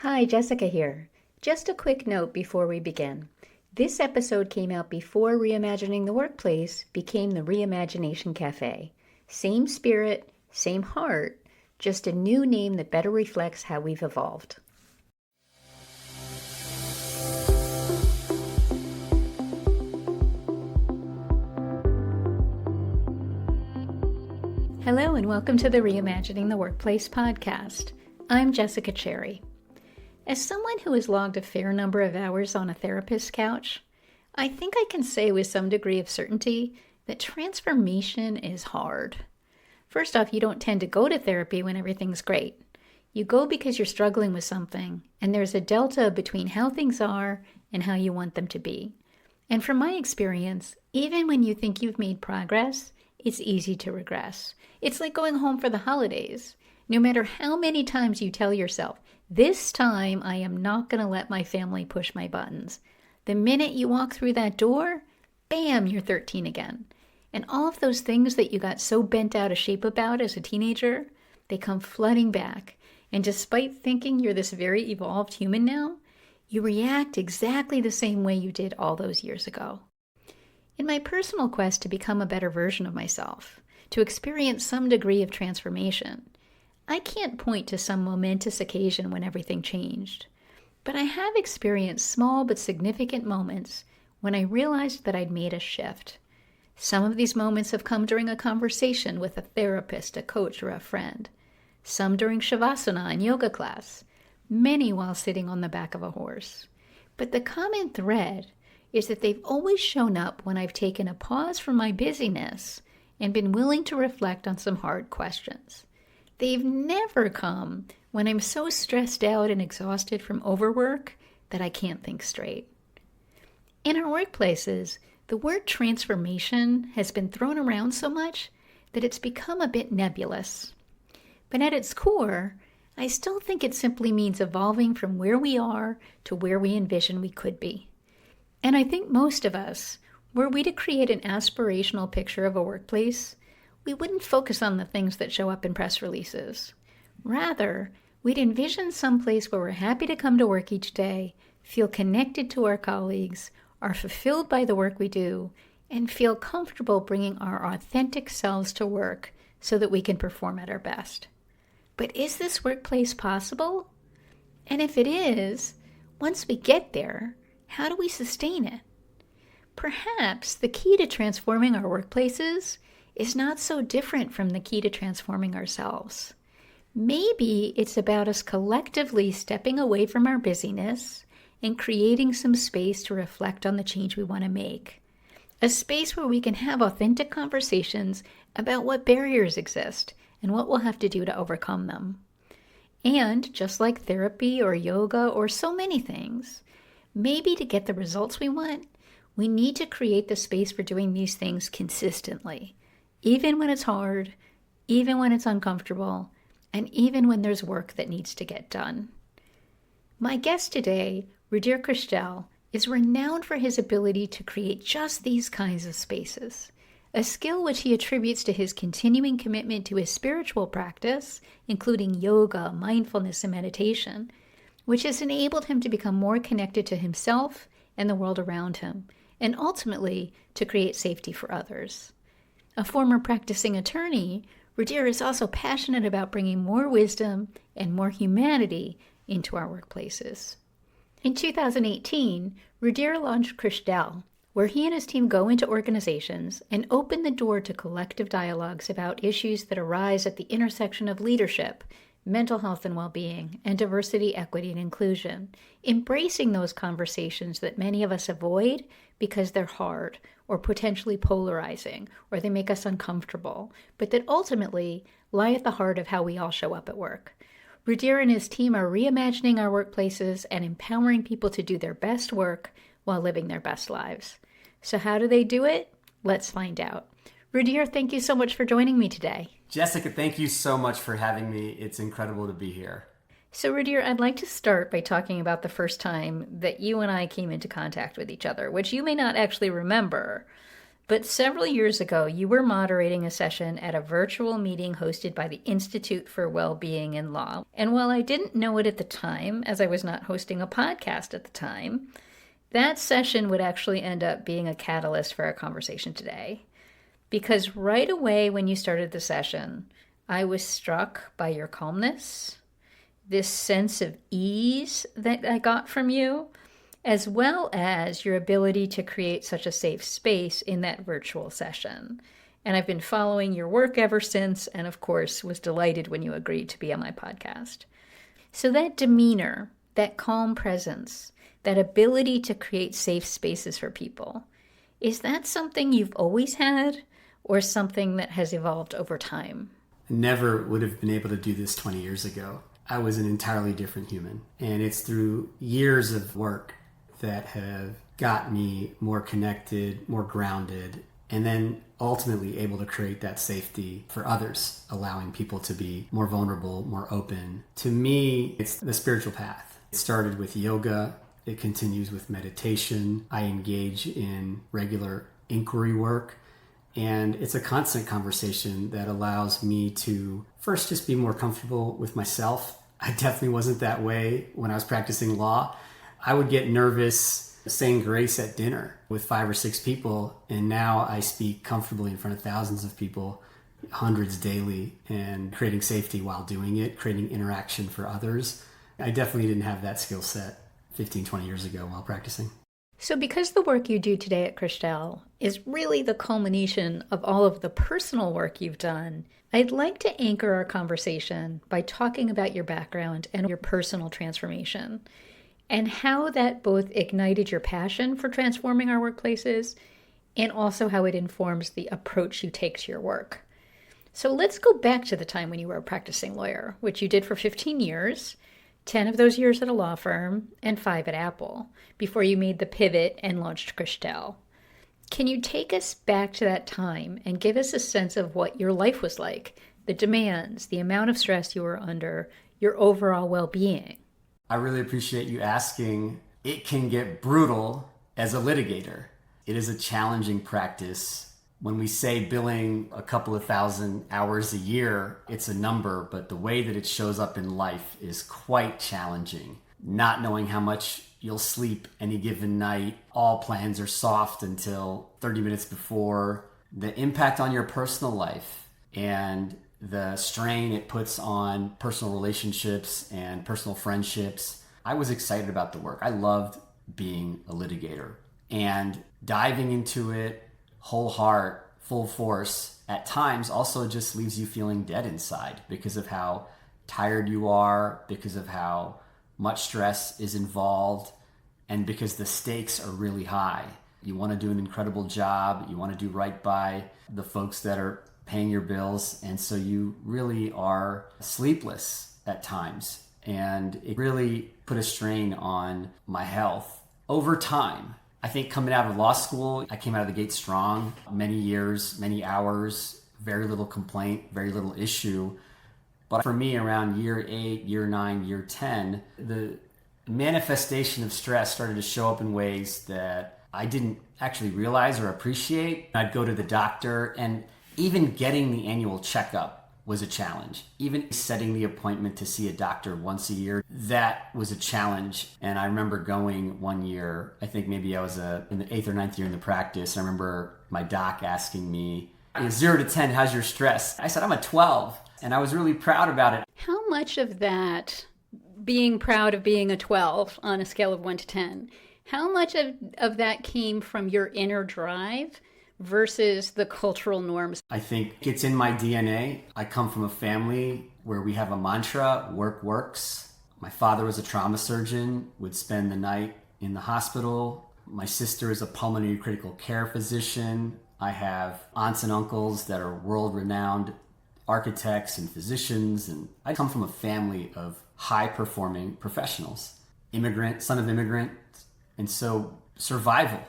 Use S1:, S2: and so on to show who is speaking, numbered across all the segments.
S1: Hi, Jessica here. Just a quick note before we begin. This episode came out before Reimagining the Workplace became the ReImagination Café. Same spirit, same heart, just a new name that better reflects how we've evolved. Hello and welcome to the Reimagining the Workplace podcast. I'm Jessica Cherry. As someone who has logged a fair number of hours on a therapist's couch, I think I can say with some degree of certainty that transformation is hard. First off, you don't tend to go to therapy when everything's great. You go because you're struggling with something, and there's a delta between how things are and how you want them to be. And from my experience, even when you think you've made progress, it's easy to regress. It's like going home for the holidays. No matter how many times you tell yourself, this time I am not going to let my family push my buttons. The minute you walk through that door, bam, you're 13 again. And all of those things that you got so bent out of shape about as a teenager, they come flooding back. And despite thinking you're this very evolved human now, you react exactly the same way you did all those years ago. In my personal quest to become a better version of myself, to experience some degree of transformation, I can't point to some momentous occasion when everything changed, but I have experienced small but significant moments when I realized that I'd made a shift. Some of these moments have come during a conversation with a therapist, a coach, or a friend. Some during Shavasana in yoga class, many while sitting on the back of a horse. But the common thread is that they've always shown up when I've taken a pause from my busyness and been willing to reflect on some hard questions. They've never come when I'm so stressed out and exhausted from overwork that I can't think straight. In our workplaces, the word transformation has been thrown around so much that it's become a bit nebulous. But at its core, I still think it simply means evolving from where we are to where we envision we could be. And I think most of us, were we to create an aspirational picture of a workplace, we wouldn't focus on the things that show up in press releases. Rather, we'd envision some place where we're happy to come to work each day, feel connected to our colleagues, are fulfilled by the work we do, and feel comfortable bringing our authentic selves to work so that we can perform at our best. But is this workplace possible? And if it is, once we get there, how do we sustain it? Perhaps the key to transforming our workplaces is not so different from the key to transforming ourselves. Maybe it's about us collectively stepping away from our busyness and creating some space to reflect on the change we want to make. A space where we can have authentic conversations about what barriers exist and what we'll have to do to overcome them. And just like therapy or yoga or so many things, maybe to get the results we want, we need to create the space for doing these things consistently, even when it's hard, even when it's uncomfortable, and even when there's work that needs to get done. My guest today, Rudhir Krishtel, is renowned for his ability to create just these kinds of spaces, a skill which he attributes to his continuing commitment to his spiritual practice, including yoga, mindfulness, and meditation, which has enabled him to become more connected to himself and the world around him, and ultimately to create safety for others. A former practicing attorney, Rudhir is also passionate about bringing more wisdom and more humanity into our workplaces. In 2018, Rudhir launched Krishtel, where he and his team go into organizations and open the door to collective dialogues about issues that arise at the intersection of leadership, mental health and well-being, and diversity, equity, and inclusion, embracing those conversations that many of us avoid because they're hard or potentially polarizing or they make us uncomfortable, but that ultimately lie at the heart of how we all show up at work. Rudhir and his team are reimagining our workplaces and empowering people to do their best work while living their best lives. So how do they do it? Let's find out. Rudhir, thank you so much for joining me today.
S2: Jessica, thank you so much for having me. It's incredible to be here.
S1: So Rudhir, I'd like to start by talking about the first time that you and I came into contact with each other, which you may not actually remember, But several years ago, you were moderating a session at a virtual meeting hosted by the Institute for Wellbeing in Law. And while I didn't know it at the time, as I was not hosting a podcast at the time, that session would actually end up being a catalyst for our conversation today. Because right away when you started the session, I was struck by your calmness, this sense of ease that I got from you, as well as your ability to create such a safe space in that virtual session. And I've been following your work ever since, and of course was delighted when you agreed to be on my podcast. So that demeanor, that calm presence, that ability to create safe spaces for people, is that something you've always had or something that has evolved over time?
S2: Never would have been able to do this 20 years ago. I was an entirely different human. And it's through years of work that have got me more connected, more grounded, and then ultimately able to create that safety for others, allowing people to be more vulnerable, more open. To me, it's the spiritual path. It started with yoga. It continues with meditation. I engage in regular inquiry work. And it's a constant conversation that allows me to first just be more comfortable with myself. I definitely wasn't that way when I was practicing law. I would get nervous saying grace at dinner with 5 or 6 people, and now I speak comfortably in front of thousands of people, hundreds daily, and creating safety while doing it, creating interaction for others. I definitely didn't have that skill set 15, 20 years ago while practicing.
S1: So because the work you do today at Krishtel is really the culmination of all of the personal work you've done, I'd like to anchor our conversation by talking about your background and your personal transformation, and how that both ignited your passion for transforming our workplaces and also how it informs the approach you take to your work. So let's go back to the time when you were a practicing lawyer, which you did for 15 years, 10 of those years at a law firm and 5 at Apple, before you made the pivot and launched Krishtel. Can you take us back to that time and give us a sense of what your life was like, the demands, the amount of stress you were under, your overall well-being?
S2: I really appreciate you asking. It can get brutal as a litigator. It is a challenging practice. When we say billing a couple of thousand hours a year, it's a number, but the way that it shows up in life is quite challenging. Not knowing how much you'll sleep any given night. All plans are soft until 30 minutes before. The impact on your personal life and the strain it puts on personal relationships and personal friendships. I was excited about the work. I loved being a litigator, and diving into it whole heart, full force, at times also just leaves you feeling dead inside because of how tired you are, because of how much stress is involved, and because the stakes are really high. You want to do an incredible job. You want to do right by the folks that are paying your bills. And so you really are sleepless at times. And it really put a strain on my health over time. I think coming out of law school, I came out of the gate strong. Many years, many hours, very little complaint, very little issue. But for me, around year 8, year 9, year 10, the manifestation of stress started to show up in ways that I didn't actually realize or appreciate. I'd go to the doctor, and even getting the annual checkup was a challenge. Even setting the appointment to see a doctor once a year, that was a challenge. And I remember going one year, I think maybe I was in the 8th or 9th year in the practice. I remember my doc asking me, 0 to 10, how's your stress? I said, I'm a 12. And I was really proud about it.
S1: How much of that, being proud of being a 12 on a scale of 1 to 10, how much of that came from your inner drive versus the cultural norms?
S2: I think it's in my DNA. I come from a family where we have a mantra, work works. My father was a trauma surgeon, would spend the night in the hospital. My sister is a pulmonary critical care physician. I have aunts and uncles that are world-renowned architects and physicians. And I come from a family of high-performing professionals. Son of immigrant. And so survival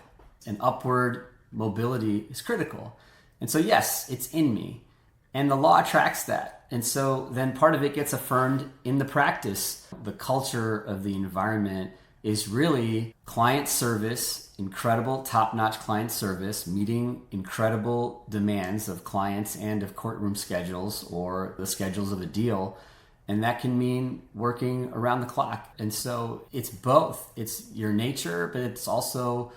S2: and upward mobility is critical. And so yes, it's in me. And the law tracks that. And so then part of it gets affirmed in the practice. The culture of the environment is really client service, incredible top-notch client service, meeting incredible demands of clients and of courtroom schedules or the schedules of a deal. And that can mean working around the clock. And so it's both. It's your nature, but it's also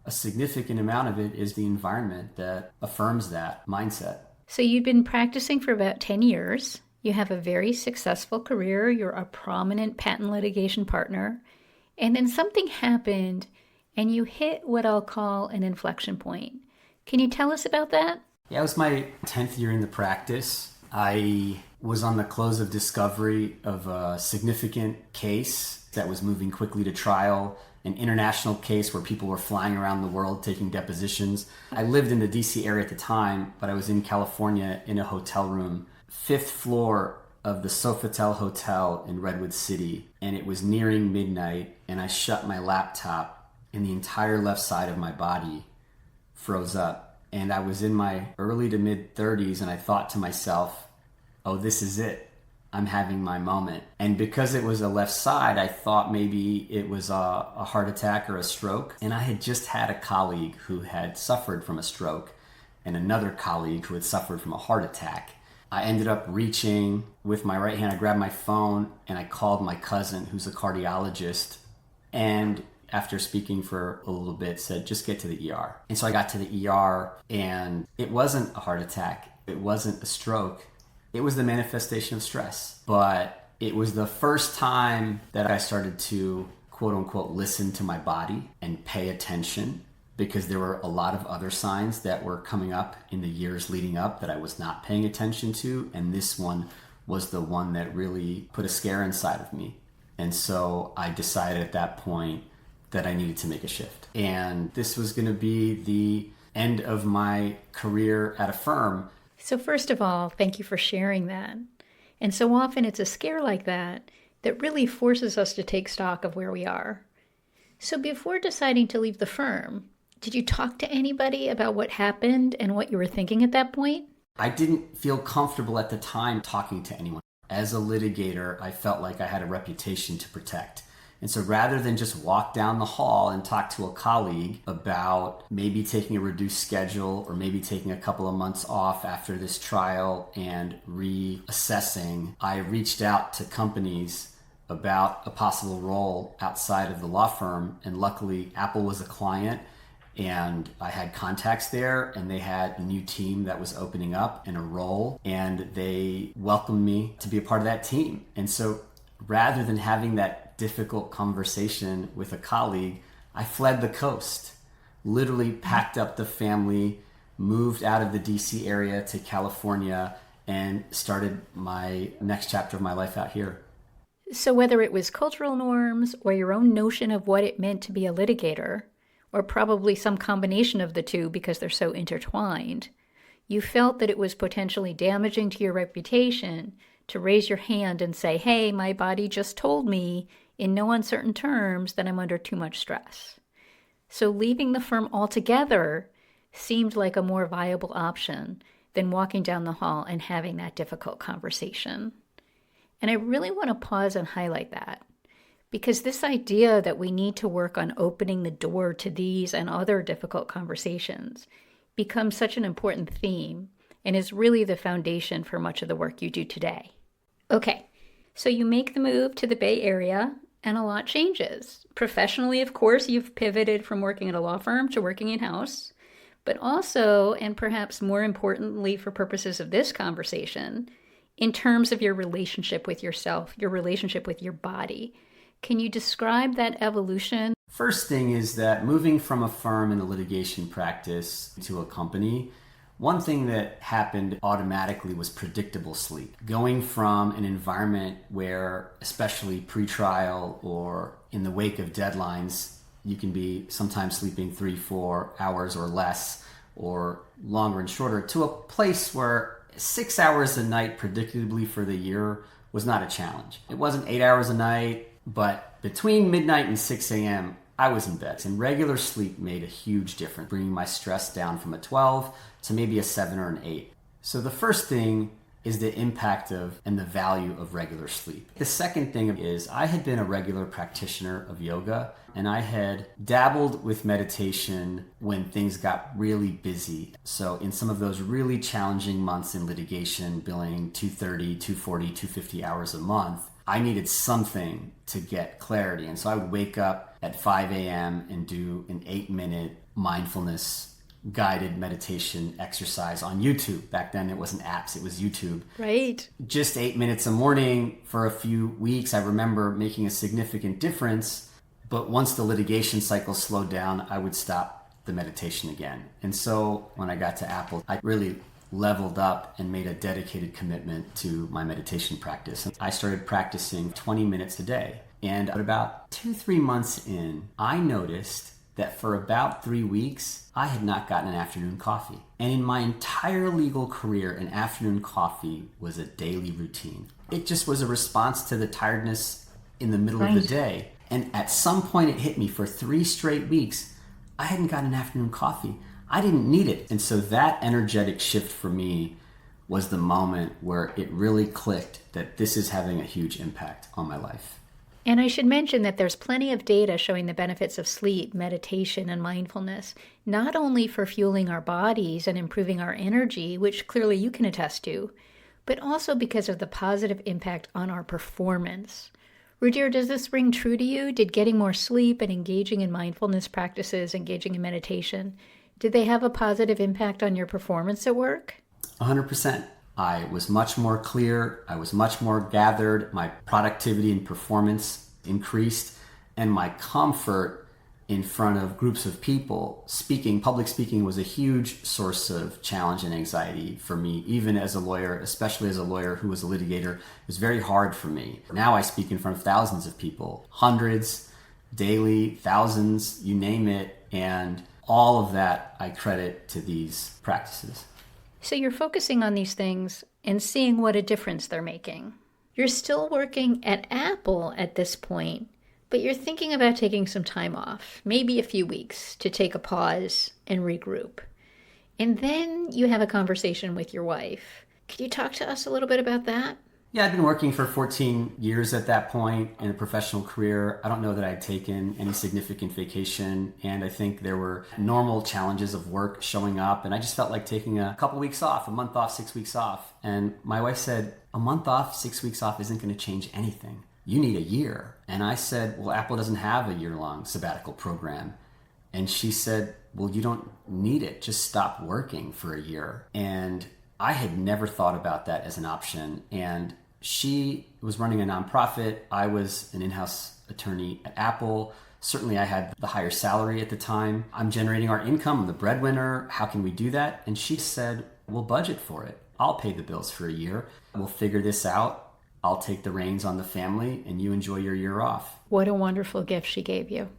S2: a significant amount of it is the environment that affirms that mindset.
S1: So you've been practicing for about 10 years. You have a very successful career. You're a prominent patent litigation partner. And then something happened and you hit what I'll call an inflection point. Can you tell us about that?
S2: Yeah, it was my 10th year in the practice. I was on the close of discovery of a significant case that was moving quickly to trial, an international case where people were flying around the world taking depositions. I lived in the DC area at the time, but I was in California in a hotel room, 5th floor of the Sofitel Hotel in Redwood City, and it was nearing midnight, and I shut my laptop, and the entire left side of my body froze up. And I was in my early to mid 30s, and I thought to myself, oh, this is it. I'm having my moment. And because it was a left side, I thought maybe it was a heart attack or a stroke. And I had just had a colleague who had suffered from a stroke and another colleague who had suffered from a heart attack. I ended up reaching with my right hand, I grabbed my phone and I called my cousin who's a cardiologist. And after speaking for a little bit, said, just get to the ER. And so I got to the ER and it wasn't a heart attack. It wasn't a stroke. It was the manifestation of stress. But it was the first time that I started to, quote unquote, listen to my body and pay attention, because there were a lot of other signs that were coming up in the years leading up that I was not paying attention to. And this one was the one that really put a scare inside of me. And so I decided at that point that I needed to make a shift. And this was going to be the end of my career at a firm.
S1: So first of all, thank you for sharing that. And so often it's a scare like that that really forces us to take stock of where we are. So before deciding to leave the firm, did you talk to anybody about what happened and what you were thinking at that point?
S2: I didn't feel comfortable at the time talking to anyone. As a litigator, I felt like I had a reputation to protect. And so rather than just walk down the hall and talk to a colleague about maybe taking a reduced schedule or maybe taking a couple of months off after this trial and reassessing, I reached out to companies about a possible role outside of the law firm. And luckily, Apple was a client and I had contacts there, and they had a new team that was opening up in a role, and they welcomed me to be a part of that team. And so rather than having that difficult conversation with a colleague, I fled the coast, literally packed up the family, moved out of the DC area to California, and started my next chapter of my life out here.
S1: So whether it was cultural norms or your own notion of what it meant to be a litigator, or probably some combination of the two because they're so intertwined, you felt that it was potentially damaging to your reputation to raise your hand and say, hey, my body just told me in no uncertain terms that I'm under too much stress. So leaving the firm altogether seemed like a more viable option than walking down the hall and having that difficult conversation. And I really want to pause and highlight that, because this idea that we need to work on opening the door to these and other difficult conversations becomes such an important theme and is really the foundation for much of the work you do today. Okay, so you make the move to the Bay Area and a lot changes. Professionally, of course, you've pivoted from working at a law firm to working in-house, but also, and perhaps more importantly for purposes of this conversation, in terms of your relationship with yourself, your relationship with your body. Can you describe that evolution?
S2: First thing is that moving from a firm in a litigation practice to a company, one thing that happened automatically was predictable sleep. Going from an environment where, especially pre-trial or in the wake of deadlines, you can be sometimes sleeping 3-4 hours or less, or longer and shorter, to a place where 6 hours a night predictably for the year was not a challenge. It wasn't 8 hours a night, but between midnight and 6 a.m., I was in bed. And regular sleep made a huge difference, bringing my stress down from a 12 to maybe a 7 or an 8. So the first thing is the impact of and the value of regular sleep. The second thing is I had been a regular practitioner of yoga, and I had dabbled with meditation when things got really busy. So in some of those really challenging months in litigation, billing 230, 240, 250 hours a month, I needed something to get clarity. And so I would wake up at 5 a.m. and do an 8-minute mindfulness guided meditation exercise on YouTube. Back then it wasn't apps, it was YouTube.
S1: Right.
S2: Just 8 minutes a morning for a few weeks. I remember making a significant difference. But once the litigation cycle slowed down, I would stop the meditation again. And so when I got to Apple, I really leveled up and made a dedicated commitment to my meditation practice. I started practicing 20 minutes a day. And about 2-3 months in, I noticed that for about 3 weeks, I had not gotten an afternoon coffee. And in my entire legal career, an afternoon coffee was a daily routine. It just was a response to the tiredness in the middle of the day. And at some point it hit me, for 3 straight weeks, I hadn't gotten an afternoon coffee. I didn't need it. And so that energetic shift for me was the moment where it really clicked that this is having a huge impact on my life.
S1: And I should mention that there's plenty of data showing the benefits of sleep, meditation, and mindfulness, not only for fueling our bodies and improving our energy, which clearly you can attest to, but also because of the positive impact on our performance. Rudhir, does this ring true to you? Did getting more sleep and engaging in mindfulness practices, engaging in meditation, did they have a positive impact on your performance at work?
S2: 100%. I was much more clear. I was much more gathered. My productivity and performance increased, and my comfort in front of groups of people public speaking was a huge source of challenge and anxiety for me, even as a lawyer, especially as a lawyer who was a litigator. It was very hard for me. Now I speak in front of thousands of people, hundreds, daily, thousands, you name it. And all of that I credit to these practices.
S1: So you're focusing on these things and seeing what a difference they're making. You're still working at Apple at this point, but you're thinking about taking some time off, maybe a few weeks, to take a pause and regroup. And then you have a conversation with your wife. Could you talk to us a little bit about that?
S2: Yeah, I'd been working for 14 years at that point in a professional career. I don't know that I'd taken any significant vacation, and I think there were normal challenges of work showing up, and I just felt like taking a couple weeks off, a month off, 6 weeks off. And my wife said, a month off, 6 weeks off isn't going to change anything. You need a year. And I said, well, Apple doesn't have a year-long sabbatical program. And she said, well, you don't need it. Just stop working for a year. And I had never thought about that as an option. And she was running a nonprofit. I was an in-house attorney at Apple. Certainly I had the higher salary at the time. I'm generating our income. I'm the breadwinner. How can we do that? And she said, we'll budget for it. I'll pay the bills for a year. We'll figure this out. I'll take the reins on the family and you enjoy your year off.
S1: What a wonderful gift she gave you.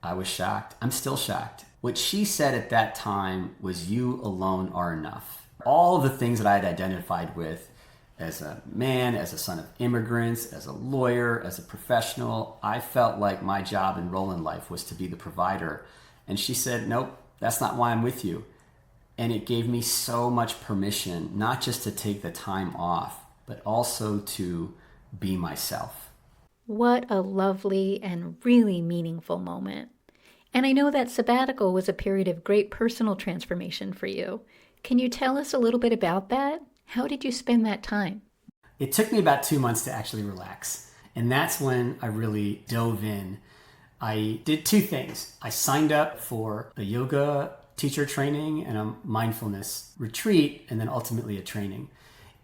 S2: I was shocked. I'm still shocked. What she said at that time was, you alone are enough. All the things that I had identified with as a man, as a son of immigrants, as a lawyer, as a professional, I felt like my job and role in life was to be the provider. And she said, nope, that's not why I'm with you. And it gave me so much permission, not just to take the time off, but also to be myself.
S1: What a lovely and really meaningful moment. And I know that sabbatical was a period of great personal transformation for you. Can you tell us a little bit about that? How did you spend that time?
S2: It took me about 2 months to actually relax. And that's when I really dove in. I did 2 things. I signed up for a yoga teacher training and a mindfulness retreat, and then ultimately a training.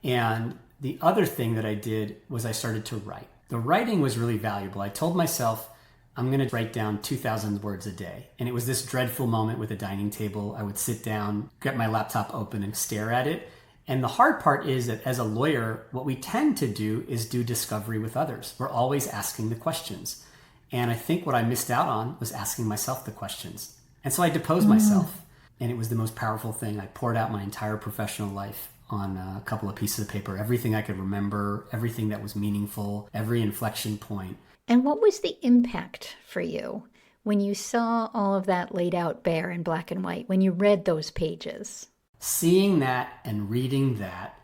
S2: And the other thing that I did was I started to write. The writing was really valuable. I told myself, I'm going to write down 2,000 words a day. And it was this dreadful moment with a dining table. I would sit down, get my laptop open and stare at it. And the hard part is that as a lawyer, what we tend to do is do discovery with others. We're always asking the questions. And I think what I missed out on was asking myself the questions. And so I deposed myself. And it was the most powerful thing. I poured out my entire professional life on a couple of pieces of paper, everything I could remember, everything that was meaningful, every inflection point.
S1: And what was the impact for you when you saw all of that laid out bare in black and white, when you read those pages?
S2: Seeing that and reading that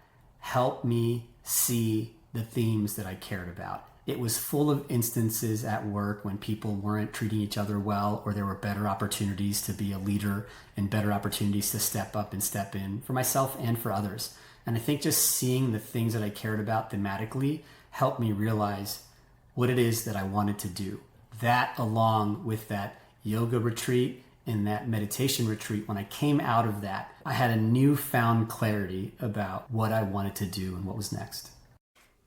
S2: helped me see the themes that I cared about. It was full of instances at work when people weren't treating each other well, or there were better opportunities to be a leader and better opportunities to step up and step in for myself and for others. And I think just seeing the things that I cared about thematically helped me realize what it is that I wanted to do. That, along with that yoga retreat and that meditation retreat, when I came out of that, I had a newfound clarity about what I wanted to do and what was next.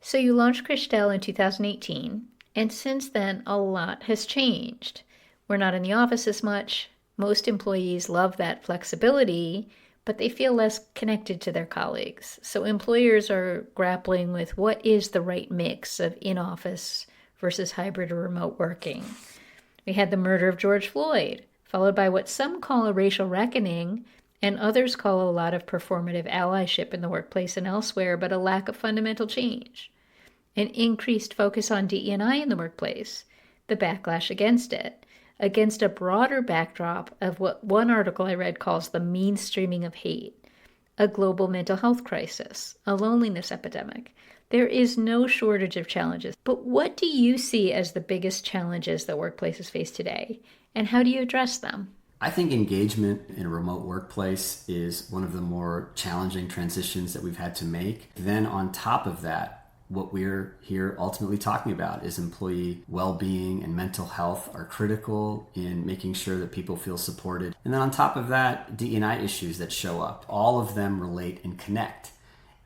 S1: So you launched Krishtel in 2018, and since then, a lot has changed. We're not in the office as much. Most employees love that flexibility, but they feel less connected to their colleagues. So employers are grappling with what is the right mix of in-office versus hybrid or remote working. We had the murder of George Floyd, followed by what some call a racial reckoning, and others call a lot of performative allyship in the workplace and elsewhere, but a lack of fundamental change. An increased focus on DE&I in the workplace, the backlash against it, against a broader backdrop of what one article I read calls the mainstreaming of hate, a global mental health crisis, a loneliness epidemic. There is no shortage of challenges. But what do you see as the biggest challenges that workplaces face today, and how do you address them?
S2: I think engagement in a remote workplace is one of the more challenging transitions that we've had to make. Then on top of that, what we're here ultimately talking about is employee well-being and mental health are critical in making sure that people feel supported. And then on top of that, DE&I issues that show up, all of them relate and connect.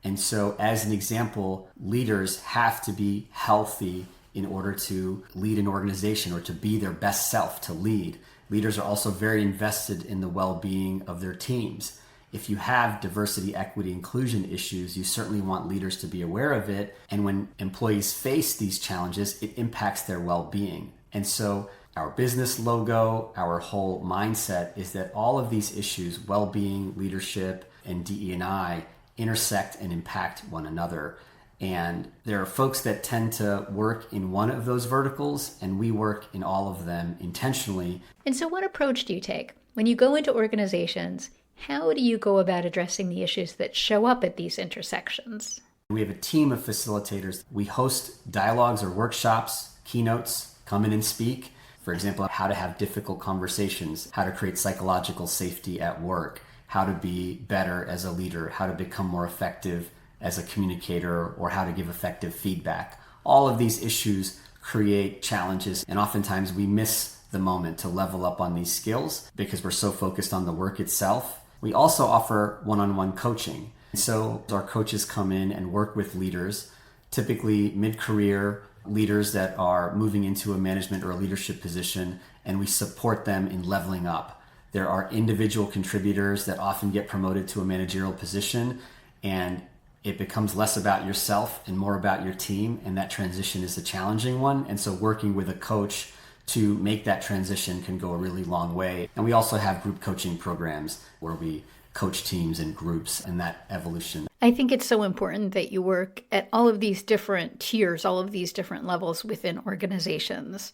S2: And so as an example, leaders have to be healthy in order to lead an organization or to be their best self, to lead. Leaders are also very invested in the well-being of their teams. If you have diversity, equity, inclusion issues, you certainly want leaders to be aware of it. And when employees face these challenges, it impacts their well-being. And so our business logo, our whole mindset is that all of these issues, well-being, leadership, and DE&I, intersect and impact one another. And there are folks that tend to work in one of those verticals, and we work in all of them intentionally.
S1: And so what approach do you take? When you go into organizations, how do you go about addressing the issues that show up at these intersections?
S2: We have a team of facilitators. We host dialogues or workshops, keynotes, come in and speak. For example, how to have difficult conversations, how to create psychological safety at work, how to be better as a leader, how to become more effective as a communicator, or how to give effective feedback. All of these issues create challenges, and oftentimes we miss the moment to level up on these skills because we're so focused on the work itself. We also offer one-on-one coaching. So our coaches come in and work with leaders, typically mid-career leaders that are moving into a management or a leadership position, and we support them in leveling up. There are individual contributors that often get promoted to a managerial position, and it becomes less about yourself and more about your team, and that transition is a challenging one. And so working with a coach to make that transition can go a really long way. And we also have group coaching programs where we coach teams and groups and that evolution.
S1: I think it's so important that you work at all of these different tiers, all of these different levels within organizations.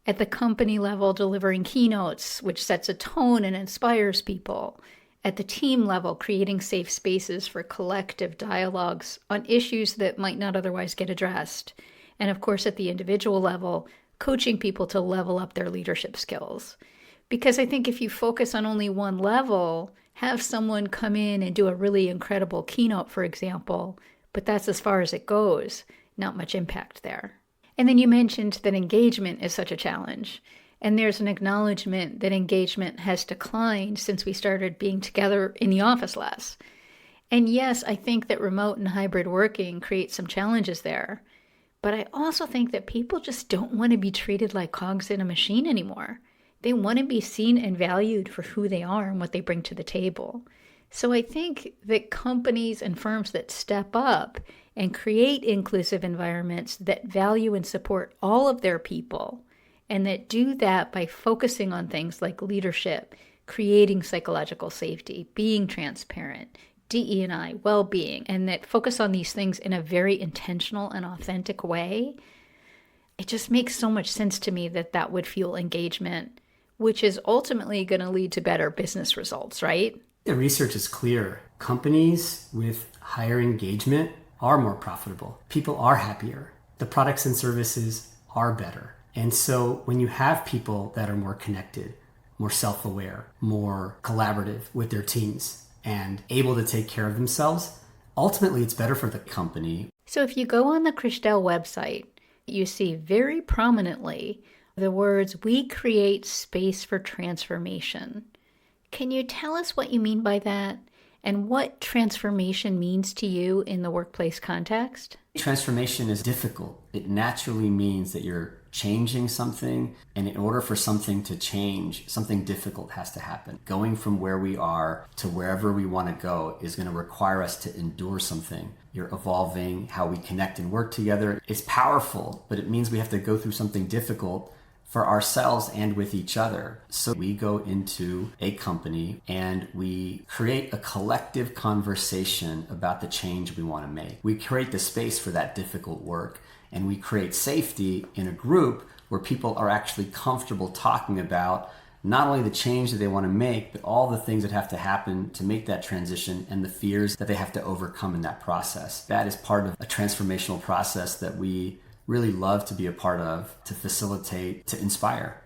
S1: At the company level, delivering keynotes, which sets a tone and inspires people. At the team level, creating safe spaces for collective dialogues on issues that might not otherwise get addressed. And of course, at the individual level, coaching people to level up their leadership skills. Because I think if you focus on only one level, have someone come in and do a really incredible keynote, for example, but that's as far as it goes, not much impact there. And then you mentioned that engagement is such a challenge. And there's an acknowledgement that engagement has declined since we started being together in the office less. And yes, I think that remote and hybrid working creates some challenges there. But I also think that people just don't want to be treated like cogs in a machine anymore. They want to be seen and valued for who they are and what they bring to the table. So I think that companies and firms that step up and create inclusive environments that value and support all of their people, and that do that by focusing on things like leadership, creating psychological safety, being transparent, DE&I, well-being, and that focus on these things in a very intentional and authentic way, it just makes so much sense to me that that would fuel engagement, which is ultimately going to lead to better business results, right?
S2: The research is clear. Companies with higher engagement are more profitable. People are happier. The products and services are better. And so when you have people that are more connected, more self-aware, more collaborative with their teams, and able to take care of themselves, ultimately it's better for the company.
S1: So if you go on the Krishtel website, you see very prominently the words, "We create space for transformation." Can you tell us what you mean by that and what transformation means to you in the workplace context?
S2: Transformation is difficult. It naturally means that you're changing something, and in order for something to change, something difficult has to happen. Going from where we are to wherever we want to go is going to require us to endure something. You're evolving how we connect and work together. It's powerful, but it means we have to go through something difficult for ourselves and with each other. So we go into a company and we create a collective conversation about the change we want to make. We create the space for that difficult work, and we create safety in a group where people are actually comfortable talking about not only the change that they want to make, but all the things that have to happen to make that transition and the fears that they have to overcome in that process. That is part of a transformational process that we really love to be a part of, to facilitate, to inspire.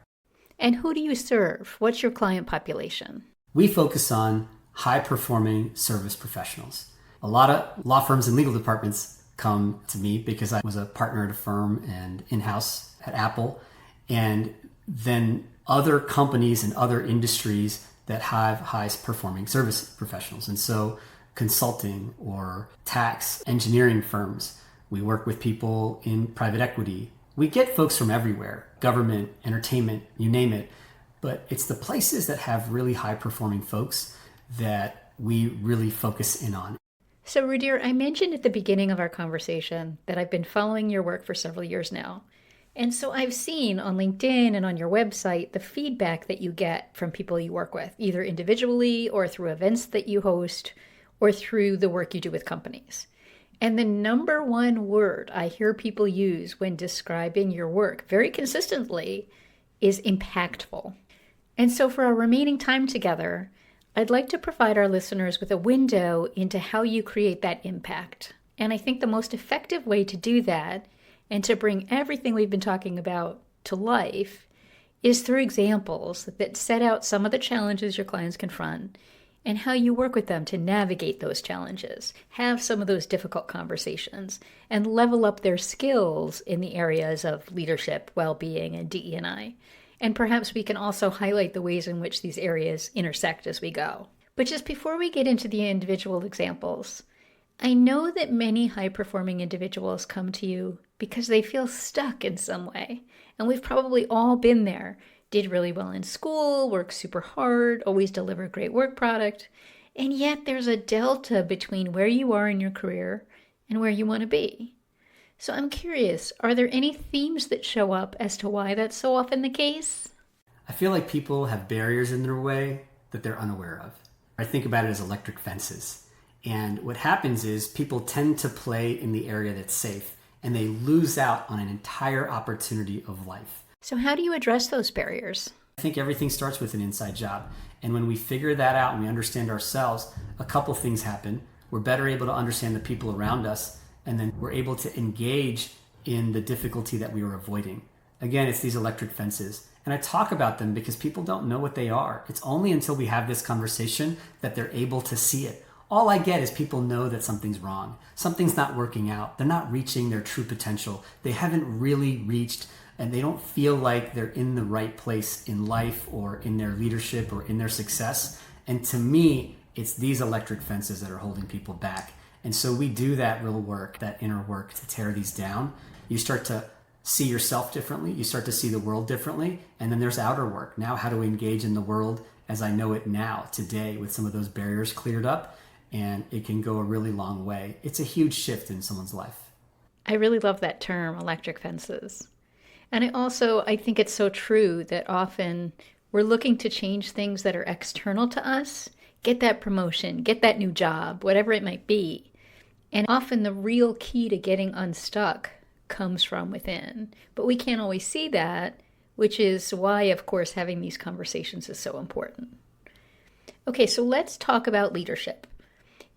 S1: And who do you serve? What's your client population?
S2: We focus on high-performing service professionals. A lot of law firms and legal departments come to me because I was a partner at a firm and in-house at Apple. And then other companies and other industries that have high-performing service professionals. And so consulting or tax engineering firms. We work with people in private equity. We get folks from everywhere, government, entertainment, you name it. But it's the places that have really high-performing folks that we really focus in on.
S1: So Rudhir, I mentioned at the beginning of our conversation that I've been following your work for several years now. And so I've seen on LinkedIn and on your website the feedback that you get from people you work with, either individually or through events that you host or through the work you do with companies. And the number one word I hear people use when describing your work very consistently is impactful. And so for our remaining time together, I'd like to provide our listeners with a window into how you create that impact. And I think the most effective way to do that and to bring everything we've been talking about to life is through examples that set out some of the challenges your clients confront and how you work with them to navigate those challenges, have some of those difficult conversations, and level up their skills in the areas of leadership, well-being, and DE&I. And perhaps we can also highlight the ways in which these areas intersect as we go. But just before we get into the individual examples, I know that many high-performing individuals come to you because they feel stuck in some way. And we've probably all been there. Did really well in school, worked super hard, always deliver great work product. And yet there's a delta between where you are in your career and where you want to be. So I'm curious, are there any themes that show up as to why that's so often the case?
S2: I feel like people have barriers in their way that they're unaware of. I think about it as electric fences. And what happens is people tend to play in the area that's safe, and they lose out on an entire opportunity of life.
S1: So how do you address those barriers?
S2: I think everything starts with an inside job. And when we figure that out and we understand ourselves, a couple things happen. We're better able to understand the people around us, and then we're able to engage in the difficulty that we were avoiding. Again, it's these electric fences. And I talk about them because people don't know what they are. It's only until we have this conversation that they're able to see it. All I get is people know that something's wrong. Something's not working out. They're not reaching their true potential. They haven't really reached, and they don't feel like they're in the right place in life or in their leadership or in their success. And to me, it's these electric fences that are holding people back. And so we do that real work, that inner work to tear these down. You start to see yourself differently. You start to see the world differently. And then there's outer work. Now, how do we engage in the world as I know it now, today, with some of those barriers cleared up? And it can go a really long way. It's a huge shift in someone's life.
S1: I really love that term, electric fences. And I think it's so true that often we're looking to change things that are external to us, get that promotion, get that new job, whatever it might be. And often the real key to getting unstuck comes from within. But we can't always see that, which is why, of course, having these conversations is so important. Okay, so let's talk about leadership.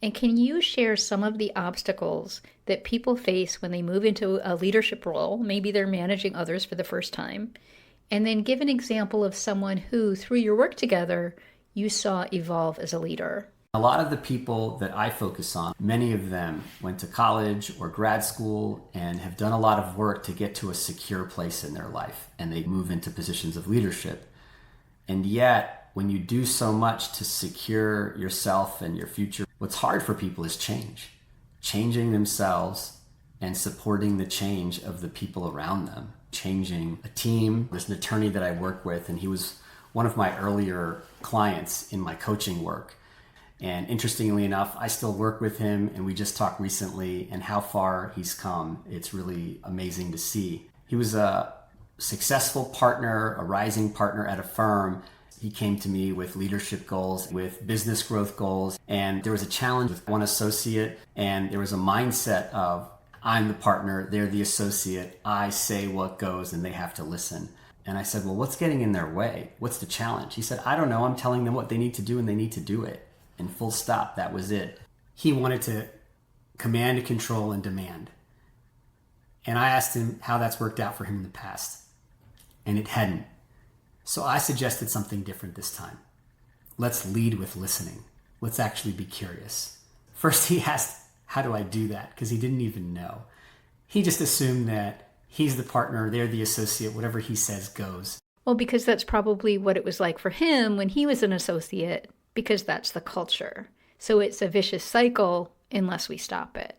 S1: And can you share some of the obstacles that people face when they move into a leadership role? Maybe they're managing others for the first time. And then give an example of someone who, through your work together, you saw evolve as a leader.
S2: A lot of the people that I focus on, many of them went to college or grad school and have done a lot of work to get to a secure place in their life, and they move into positions of leadership. And yet, when you do so much to secure yourself and your future, what's hard for people is change. Changing themselves and supporting the change of the people around them. Changing a team. There's an attorney that I work with, and he was one of my earlier clients in my coaching work. And interestingly enough, I still work with him, and we just talked recently, and how far he's come. It's really amazing to see. He was a successful partner, a rising partner at a firm. He came to me with leadership goals, with business growth goals, and there was a challenge with one associate, and there was a mindset of, I'm the partner, they're the associate, I say what goes, and they have to listen. And I said, well, what's getting in their way? What's the challenge? He said, I don't know, I'm telling them what they need to do, and they need to do it. And full stop, that was it. He wanted to command, control, and demand. And I asked him how that's worked out for him in the past. And it hadn't. So I suggested something different this time. Let's lead with listening. Let's actually be curious. First he asked, how do I do that? Because he didn't even know. He just assumed that he's the partner, they're the associate, whatever he says goes.
S1: Well, because that's probably what it was like for him when he was an associate, because that's the culture. So it's a vicious cycle unless we stop it.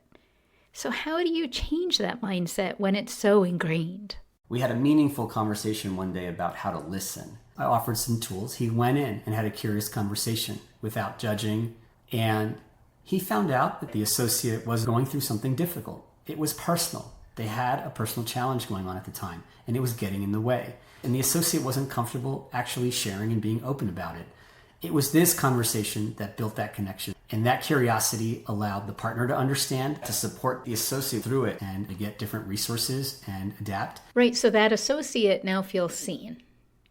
S1: So how do you change that mindset when it's so ingrained?
S2: We had a meaningful conversation one day about how to listen. I offered some tools. He went in and had a curious conversation without judging. And he found out that the associate was going through something difficult. It was personal. They had a personal challenge going on at the time, and it was getting in the way. And the associate wasn't comfortable actually sharing and being open about it. It was this conversation that built that connection. And that curiosity allowed the partner to understand, to support the associate through it, and to get different resources and adapt.
S1: Right, so that associate now feels seen.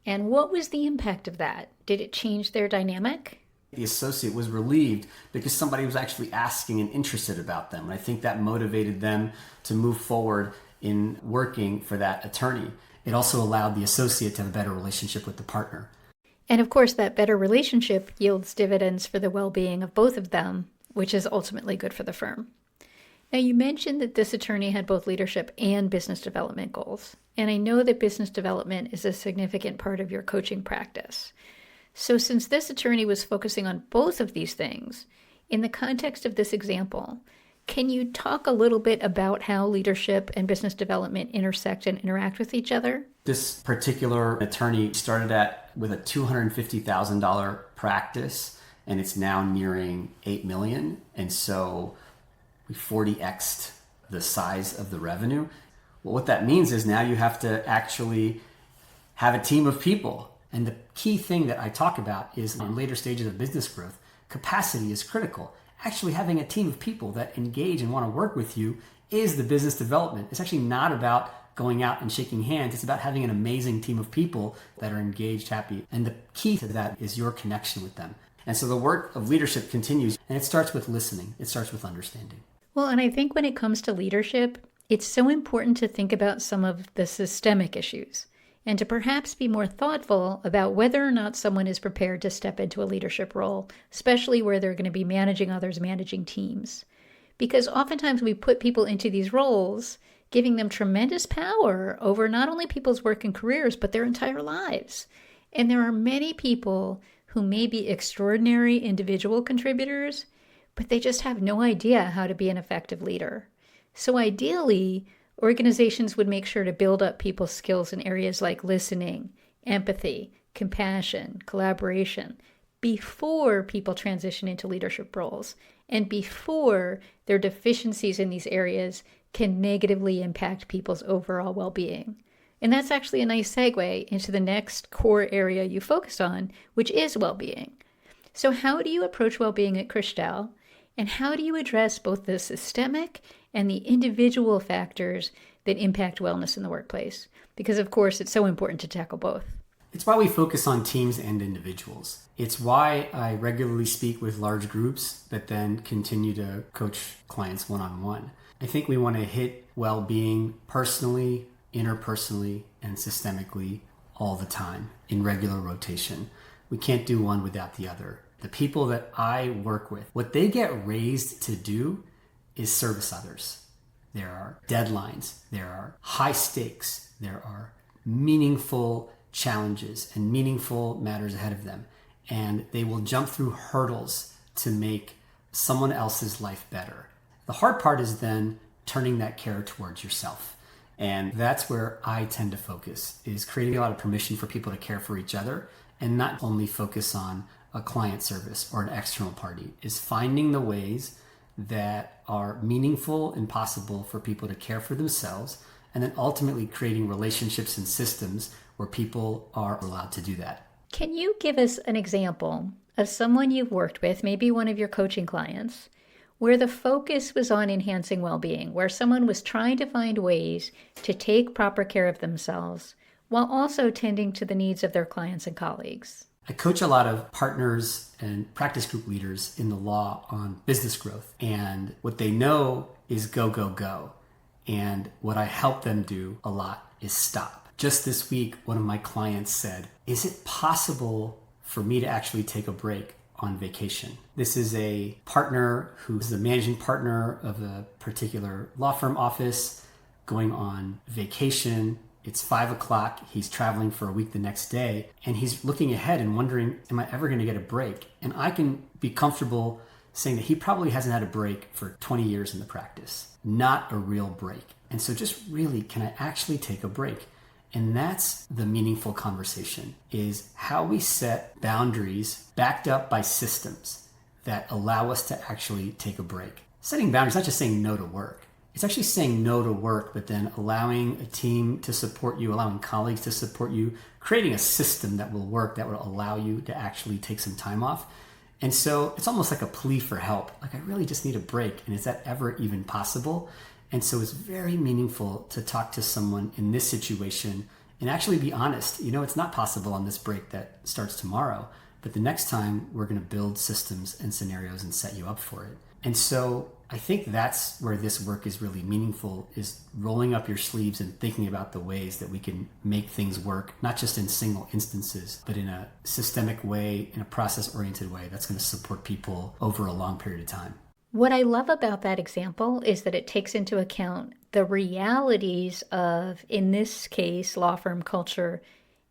S1: And what was the impact of that? Did it change their dynamic?
S2: The associate was relieved because somebody was actually asking and interested about them. And I think that motivated them to move forward in working for that attorney. It also allowed the associate to have a better relationship with the partner.
S1: And of course, that better relationship yields dividends for the well-being of both of them, which is ultimately good for the firm. Now, you mentioned that this attorney had both leadership and business development goals. And I know that business development is a significant part of your coaching practice. So since this attorney was focusing on both of these things, in the context of this example, can you talk a little bit about how leadership and business development intersect and interact with each other?
S2: This particular attorney started with a $250,000 practice, and it's now nearing $8 million. And so we 40x'd the size of the revenue. Well, what that means is now you have to actually have a team of people. And the key thing that I talk about is in later stages of business growth, capacity is critical. Actually having a team of people that engage and want to work with you is the business development. It's actually not about going out and shaking hands. It's about having an amazing team of people that are engaged, happy. And the key to that is your connection with them. And so the work of leadership continues, and it starts with listening. It starts with understanding.
S1: Well, and I think when it comes to leadership, it's so important to think about some of the systemic issues and to perhaps be more thoughtful about whether or not someone is prepared to step into a leadership role, especially where they're going to be managing others, managing teams. Because oftentimes we put people into these roles, giving them tremendous power over not only people's work and careers, but their entire lives. And there are many people who may be extraordinary individual contributors, but they just have no idea how to be an effective leader. So ideally, organizations would make sure to build up people's skills in areas like listening, empathy, compassion, collaboration, before people transition into leadership roles and before their deficiencies in these areas can negatively impact people's overall well-being. And that's actually a nice segue into the next core area you focused on, which is well-being. So how do you approach well-being at Krishtel, and how do you address both the systemic and the individual factors that impact wellness in the workplace? Because, of course, it's so important to tackle both.
S2: It's why we focus on teams and individuals. It's why I regularly speak with large groups that then continue to coach clients one-on-one. I think we want to hit well-being personally, interpersonally, and systemically all the time in regular rotation. We can't do one without the other. The people that I work with, what they get raised to do is service others. There are deadlines, there are high stakes, there are meaningful challenges and meaningful matters ahead of them. And they will jump through hurdles to make someone else's life better. The hard part is then turning that care towards yourself. And that's where I tend to focus, is creating a lot of permission for people to care for each other and not only focus on a client service or an external party, is finding the ways that are meaningful and possible for people to care for themselves, and then ultimately creating relationships and systems where people are allowed to do that.
S1: Can you give us an example of someone you've worked with, maybe one of your coaching clients, where the focus was on enhancing well-being, where someone was trying to find ways to take proper care of themselves while also tending to the needs of their clients and colleagues?
S2: I coach a lot of partners and practice group leaders in the law on business growth. And what they know is go, go, go. And what I help them do a lot is stop. Just this week, one of my clients said, is it possible for me to actually take a break on vacation? This is a partner who's the managing partner of a particular law firm office going on vacation. It's 5:00. He's traveling for a week the next day, and he's looking ahead and wondering, am I ever going to get a break? And I can be comfortable saying that he probably hasn't had a break for 20 years in the practice, not a real break. And so just really, can I actually take a break? And that's the meaningful conversation, is how we set boundaries backed up by systems that allow us to actually take a break. Setting boundaries, not just saying no to work. It's actually saying no to work, but then allowing a team to support you, allowing colleagues to support you, creating a system that will work, that will allow you to actually take some time off. And so it's almost like a plea for help. Like, I really just need a break. And is that ever even possible? And so it's very meaningful to talk to someone in this situation and actually be honest. You know, it's not possible on this break that starts tomorrow, but the next time we're going to build systems and scenarios and set you up for it. And so I think that's where this work is really meaningful, is rolling up your sleeves and thinking about the ways that we can make things work, not just in single instances, but in a systemic way, in a process-oriented way that's going to support people over a long period of time.
S1: What I love about that example is that it takes into account the realities of, in this case, law firm culture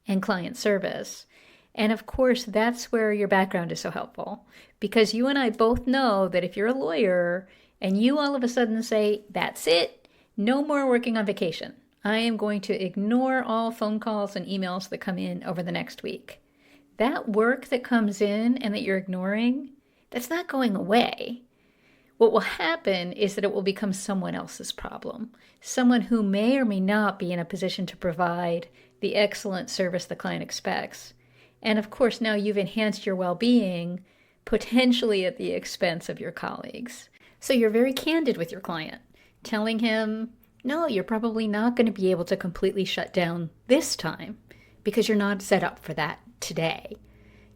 S1: and client service. And of course, that's where your background is so helpful, because you and I both know that if you're a lawyer and you all of a sudden say, that's it, no more working on vacation, I am going to ignore all phone calls and emails that come in over the next week. That work that comes in and that you're ignoring, that's not going away. What will happen is that it will become someone else's problem, someone who may or may not be in a position to provide the excellent service the client expects. And of course, now you've enhanced your well-being, potentially at the expense of your colleagues. So you're very candid with your client, telling him, no, you're probably not going to be able to completely shut down this time because you're not set up for that today.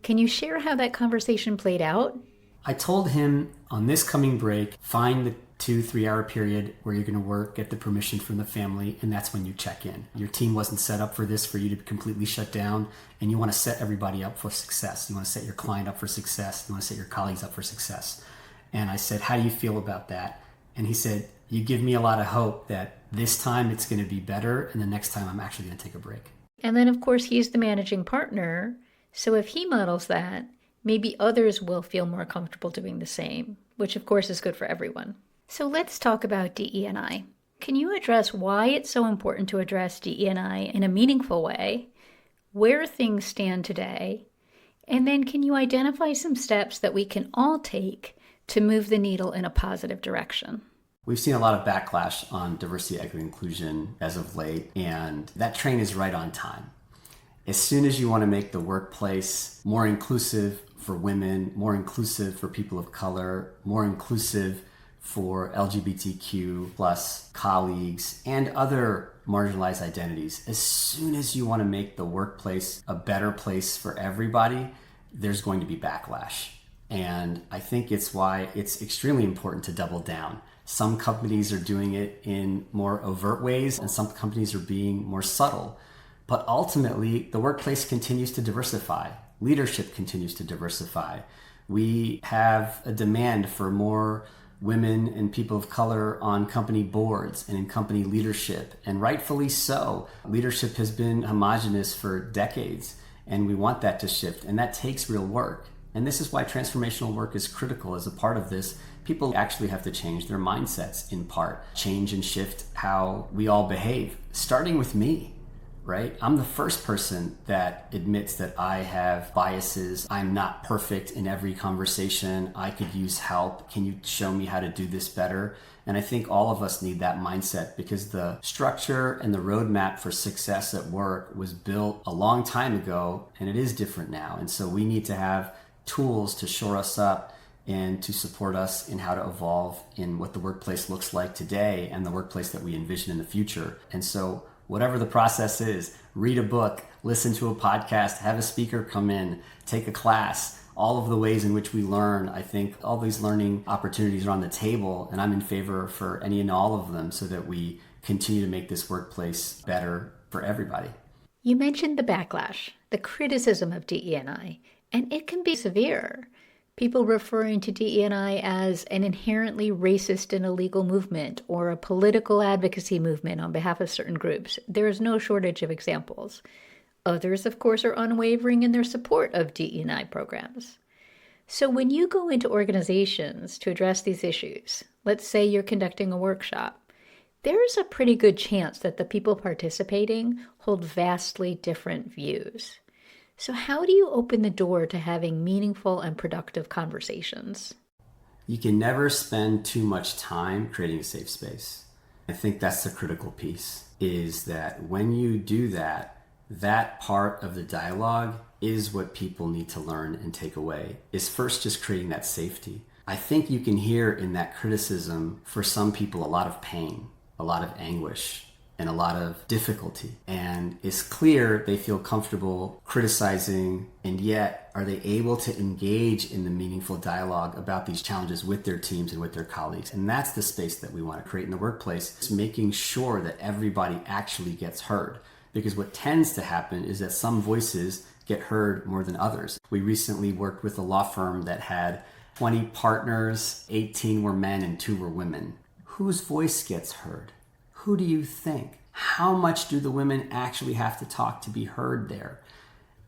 S1: Can you share how that conversation played out?
S2: I told him, on this coming break, find the 2-3 hour period where you're going to work, get the permission from the family, and that's when you check in. Your team wasn't set up for this, for you to completely shut down, and you want to set everybody up for success. You want to set your client up for success. You want to set your colleagues up for success. And I said, how do you feel about that? And he said, you give me a lot of hope that this time it's going to be better, and the next time I'm actually going to take a break.
S1: And then, of course, he's the managing partner. So if he models that, maybe others will feel more comfortable doing the same, which of course is good for everyone. So let's talk about DE&I. Can you address why it's so important to address DE&I in a meaningful way, where things stand today, and then can you identify some steps that we can all take to move the needle in a positive direction?
S2: We've seen a lot of backlash on diversity, equity, inclusion as of late, and that train is right on time. As soon as you want to make the workplace more inclusive for women, more inclusive for people of color, more inclusive for LGBTQ plus colleagues and other marginalized identities. As soon as you want to make the workplace a better place for everybody, there's going to be backlash. And I think it's why it's extremely important to double down. Some companies are doing it in more overt ways, and some companies are being more subtle. But ultimately, the workplace continues to diversify. Leadership continues to diversify. We have a demand for more women and people of color on company boards and in company leadership, and rightfully so. Leadership has been homogenous for decades, and we want that to shift, and that takes real work. And this is why transformational work is critical as a part of this. People actually have to change their mindsets in part, change and shift how we all behave, starting with me. Right? I'm the first person that admits that I have biases. I'm not perfect in every conversation. I could use help. Can you show me how to do this better? And I think all of us need that mindset, because the structure and the roadmap for success at work was built a long time ago, and it is different now. And so we need to have tools to shore us up and to support us in how to evolve in what the workplace looks like today and the workplace that we envision in the future. And so whatever the process is, read a book, listen to a podcast, have a speaker come in, take a class, all of the ways in which we learn. I think all these learning opportunities are on the table, and I'm in favor for any and all of them so that we continue to make this workplace better for everybody.
S1: You mentioned the backlash, the criticism of DE&I, and it can be severe. People referring to DE&I as an inherently racist and illegal movement or a political advocacy movement on behalf of certain groups. There is no shortage of examples. Others, of course, are unwavering in their support of DE&I programs. So when you go into organizations to address these issues, let's say you're conducting a workshop, there's a pretty good chance that the people participating hold vastly different views. So how do you open the door to having meaningful and productive conversations?
S2: You can never spend too much time creating a safe space. I think that's the critical piece, is that when you do that, that part of the dialogue is what people need to learn and take away, is first just creating that safety. I think you can hear in that criticism, for some people, a lot of pain, a lot of anguish, and a lot of difficulty. And it's clear they feel comfortable criticizing, and yet are they able to engage in the meaningful dialogue about these challenges with their teams and with their colleagues? And that's the space that we want to create in the workplace. It's making sure that everybody actually gets heard. Because what tends to happen is that some voices get heard more than others. We recently worked with a law firm that had 20 partners, 18 were men and 2 were women. Whose voice gets heard? Who do you think? How much do the women actually have to talk to be heard there?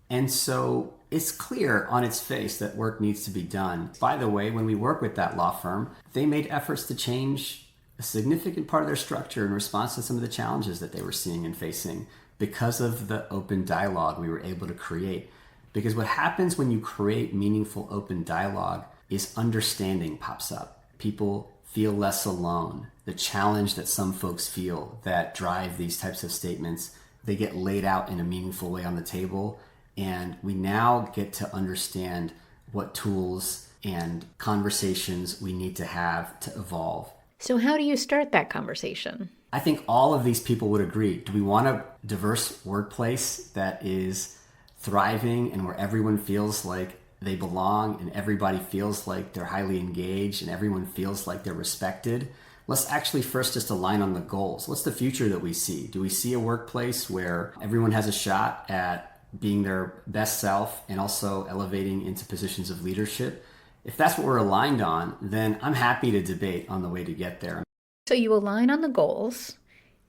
S2: And so it's clear on its face that work needs to be done. By the way, when we work with that law firm, they made efforts to change a significant part of their structure in response to some of the challenges that they were seeing and facing because of the open dialogue we were able to create. Because what happens when you create meaningful open dialogue is understanding pops up. People feel less alone. The challenge that some folks feel that drive these types of statements, they get laid out in a meaningful way on the table. And we now get to understand what tools and conversations we need to have to evolve.
S1: So how do you start that conversation?
S2: I think all of these people would agree. Do we want a diverse workplace that is thriving and where everyone feels like they belong and everybody feels like they're highly engaged and everyone feels like they're respected? Let's actually first just align on the goals. What's the future that we see? Do we see a workplace where everyone has a shot at being their best self and also elevating into positions of leadership? If that's what we're aligned on, then I'm happy to debate on the way to get there.
S1: So you align on the goals,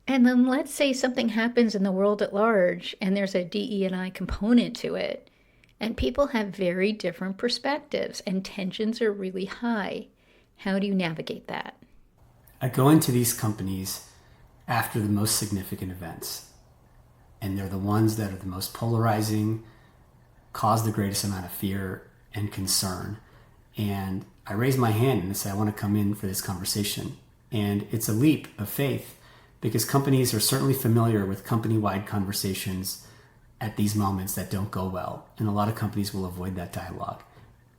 S1: and then let's say something happens in the world at large and there's a DE&I component to it. And people have very different perspectives and tensions are really high. How do you navigate that?
S2: I go into these companies after the most significant events, and they're the ones that are the most polarizing, cause the greatest amount of fear and concern. And I raise my hand and say, I want to come in for this conversation. And it's a leap of faith because companies are certainly familiar with company-wide conversations at these moments that don't go well. And a lot of companies will avoid that dialogue.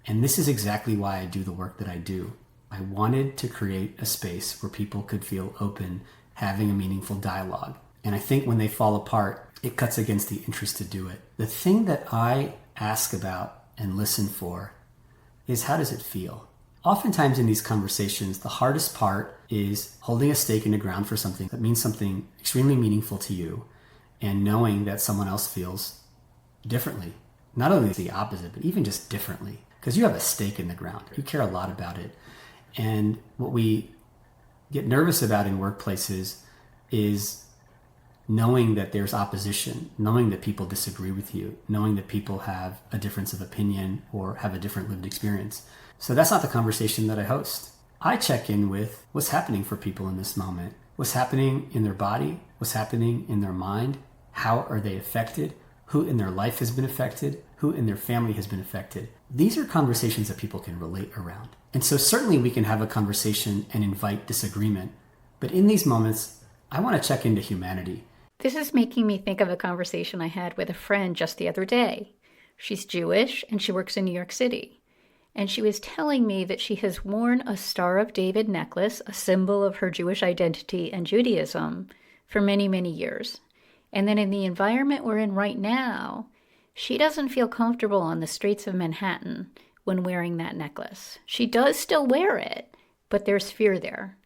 S2: And this is exactly why I do the work that I do. I wanted to create a space where people could feel open, having a meaningful dialogue. And I think when they fall apart, it cuts against the interest to do it. The thing that I ask about and listen for is, how does it feel? Oftentimes in these conversations, the hardest part is holding a stake in the ground for something that means something extremely meaningful to you and knowing that someone else feels differently. Not only the opposite, but even just differently. Because you have a stake in the ground. You care a lot about it. And what we get nervous about in workplaces is knowing that there's opposition, knowing that people disagree with you, knowing that people have a difference of opinion or have a different lived experience. So that's not the conversation that I host. I check in with what's happening for people in this moment. What's happening in their body? What's happening in their mind? How are they affected? Who in their life has been affected? Who in their family has been affected? These are conversations that people can relate around. And so certainly we can have a conversation and invite disagreement. But in these moments, I want to check into humanity.
S1: This is making me think of a conversation I had with a friend just the other day. She's Jewish and she works in New York City. And she was telling me that she has worn a Star of David necklace, a symbol of her Jewish identity and Judaism, for many, many years. And then in the environment we're in right now, she doesn't feel comfortable on the streets of Manhattan when wearing that necklace. She does still wear it, but there's fear there.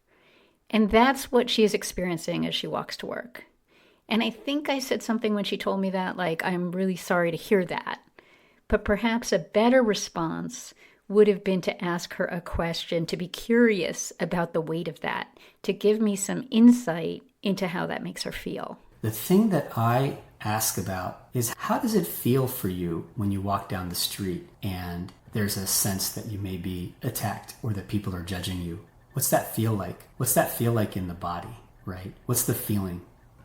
S1: And that's what she is experiencing as she walks to work. And I think I said something when she told me that, like, I'm really sorry to hear that. But perhaps a better response would have been to ask her a question, to be curious about the weight of that, to give me some insight into how that makes her feel.
S2: The thing that I ask about is, how does it feel for you when you walk down the street and there's a sense that you may be attacked or that people are judging you? What's that feel like? What's that feel like in the body, right? What's the feeling?